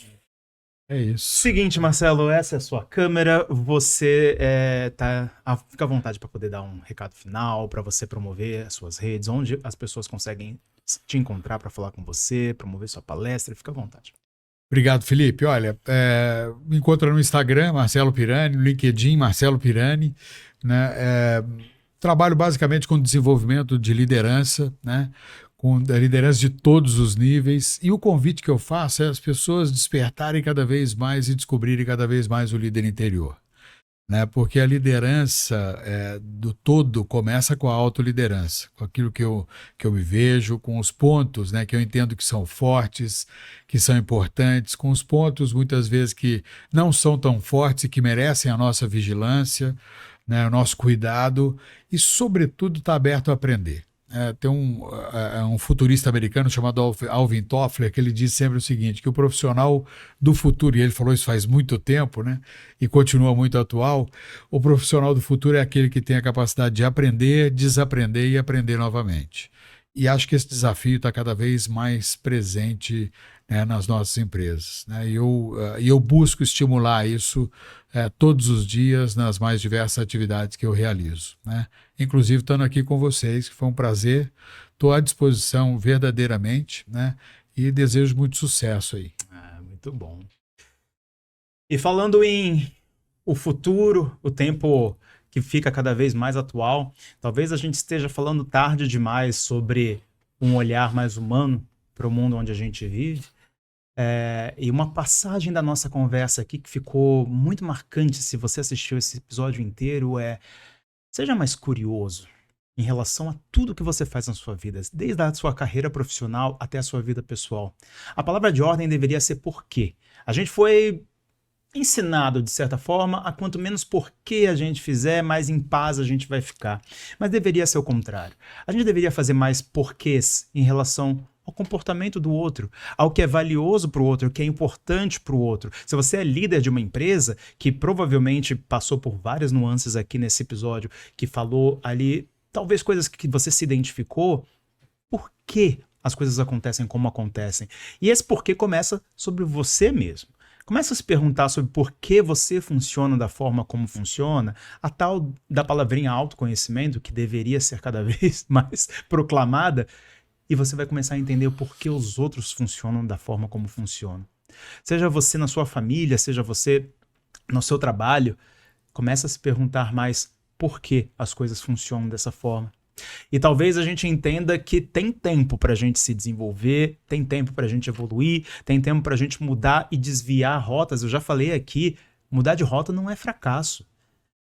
[SPEAKER 2] É isso.
[SPEAKER 1] Seguinte, Marcelo, essa é a sua câmera. Você fica à vontade para poder dar um recado final, para você promover as suas redes, onde as pessoas conseguem te encontrar para falar com você, promover sua palestra. Fica à vontade.
[SPEAKER 2] Obrigado, Felipe. Olha, me encontra no Instagram, Marcelo Pirani, no LinkedIn, Marcelo Pirani. Né? Trabalho basicamente com desenvolvimento de liderança, né? Com a liderança de todos os níveis. E o convite que eu faço é as pessoas despertarem cada vez mais e descobrirem cada vez mais o líder interior. Né? Porque a liderança do todo começa com a autoliderança, com aquilo que eu me vejo, com os pontos, né, que eu entendo que são fortes, que são importantes, com os pontos muitas vezes que não são tão fortes e que merecem a nossa vigilância, né, o nosso cuidado e, sobretudo, estar aberto a aprender. Tem um futurista americano chamado Alvin Toffler, que ele diz sempre o seguinte, que o profissional do futuro, e ele falou isso faz muito tempo, né, e continua muito atual, o profissional do futuro é aquele que tem a capacidade de aprender, desaprender e aprender novamente. E acho que esse desafio está cada vez mais presente, né, nas nossas empresas. Né? E eu busco estimular isso todos os dias nas mais diversas atividades que eu realizo. Né? Inclusive estando aqui com vocês, que foi um prazer. Estou à disposição verdadeiramente, né? E desejo muito sucesso aí.
[SPEAKER 1] Muito bom. E falando em o futuro, o tempo que fica cada vez mais atual. Talvez a gente esteja falando tarde demais sobre um olhar mais humano para o mundo onde a gente vive. E uma passagem da nossa conversa aqui que ficou muito marcante, se você assistiu esse episódio inteiro, seja mais curioso em relação a tudo que você faz na sua vida, desde a sua carreira profissional até a sua vida pessoal. A palavra de ordem deveria ser por quê. A gente foi ensinado, de certa forma, a quanto menos porquê a gente fizer, mais em paz a gente vai ficar. Mas deveria ser o contrário. A gente deveria fazer mais porquês em relação ao comportamento do outro, ao que é valioso para o outro, o que é importante para o outro. Se você é líder de uma empresa, que provavelmente passou por várias nuances aqui nesse episódio, que falou ali, talvez coisas que você se identificou, por que as coisas acontecem como acontecem? E esse porquê começa sobre você mesmo. Começa a se perguntar sobre por que você funciona da forma como funciona, a tal da palavrinha autoconhecimento, que deveria ser cada vez mais proclamada, e você vai começar a entender o porquê os outros funcionam da forma como funcionam. Seja você na sua família, seja você no seu trabalho, começa a se perguntar mais por que as coisas funcionam dessa forma. E talvez a gente entenda que tem tempo para a gente se desenvolver, tem tempo para a gente evoluir, tem tempo para a gente mudar e desviar rotas. Eu já falei aqui, mudar de rota não é fracasso,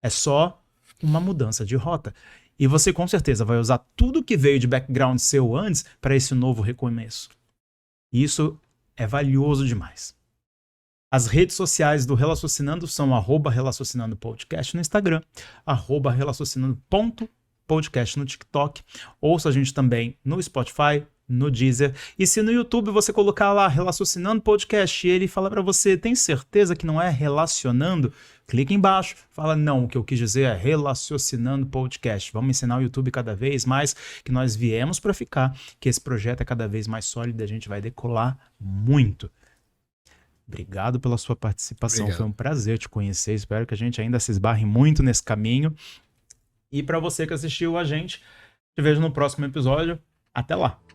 [SPEAKER 1] é só uma mudança de rota. E você com certeza vai usar tudo que veio de background seu antes para esse novo recomeço. E isso é valioso demais. As redes sociais do Relaciocinando são @relaciocinandopodcast no Instagram, @relaciocinando.podcast no TikTok. Ouça a gente também no Spotify, no Deezer. E se no YouTube você colocar lá Relaciocinando Podcast e ele fala para você, tem certeza que não é relacionando? Clica embaixo, fala não, o que eu quis dizer é Relaciocinando Podcast. Vamos ensinar o YouTube cada vez mais, que nós viemos para ficar, que esse projeto é cada vez mais sólido e a gente vai decolar muito. Obrigado pela sua participação, Foi um prazer te conhecer, espero que a gente ainda se esbarre muito nesse caminho. E para você que assistiu a gente, te vejo no próximo episódio. Até lá!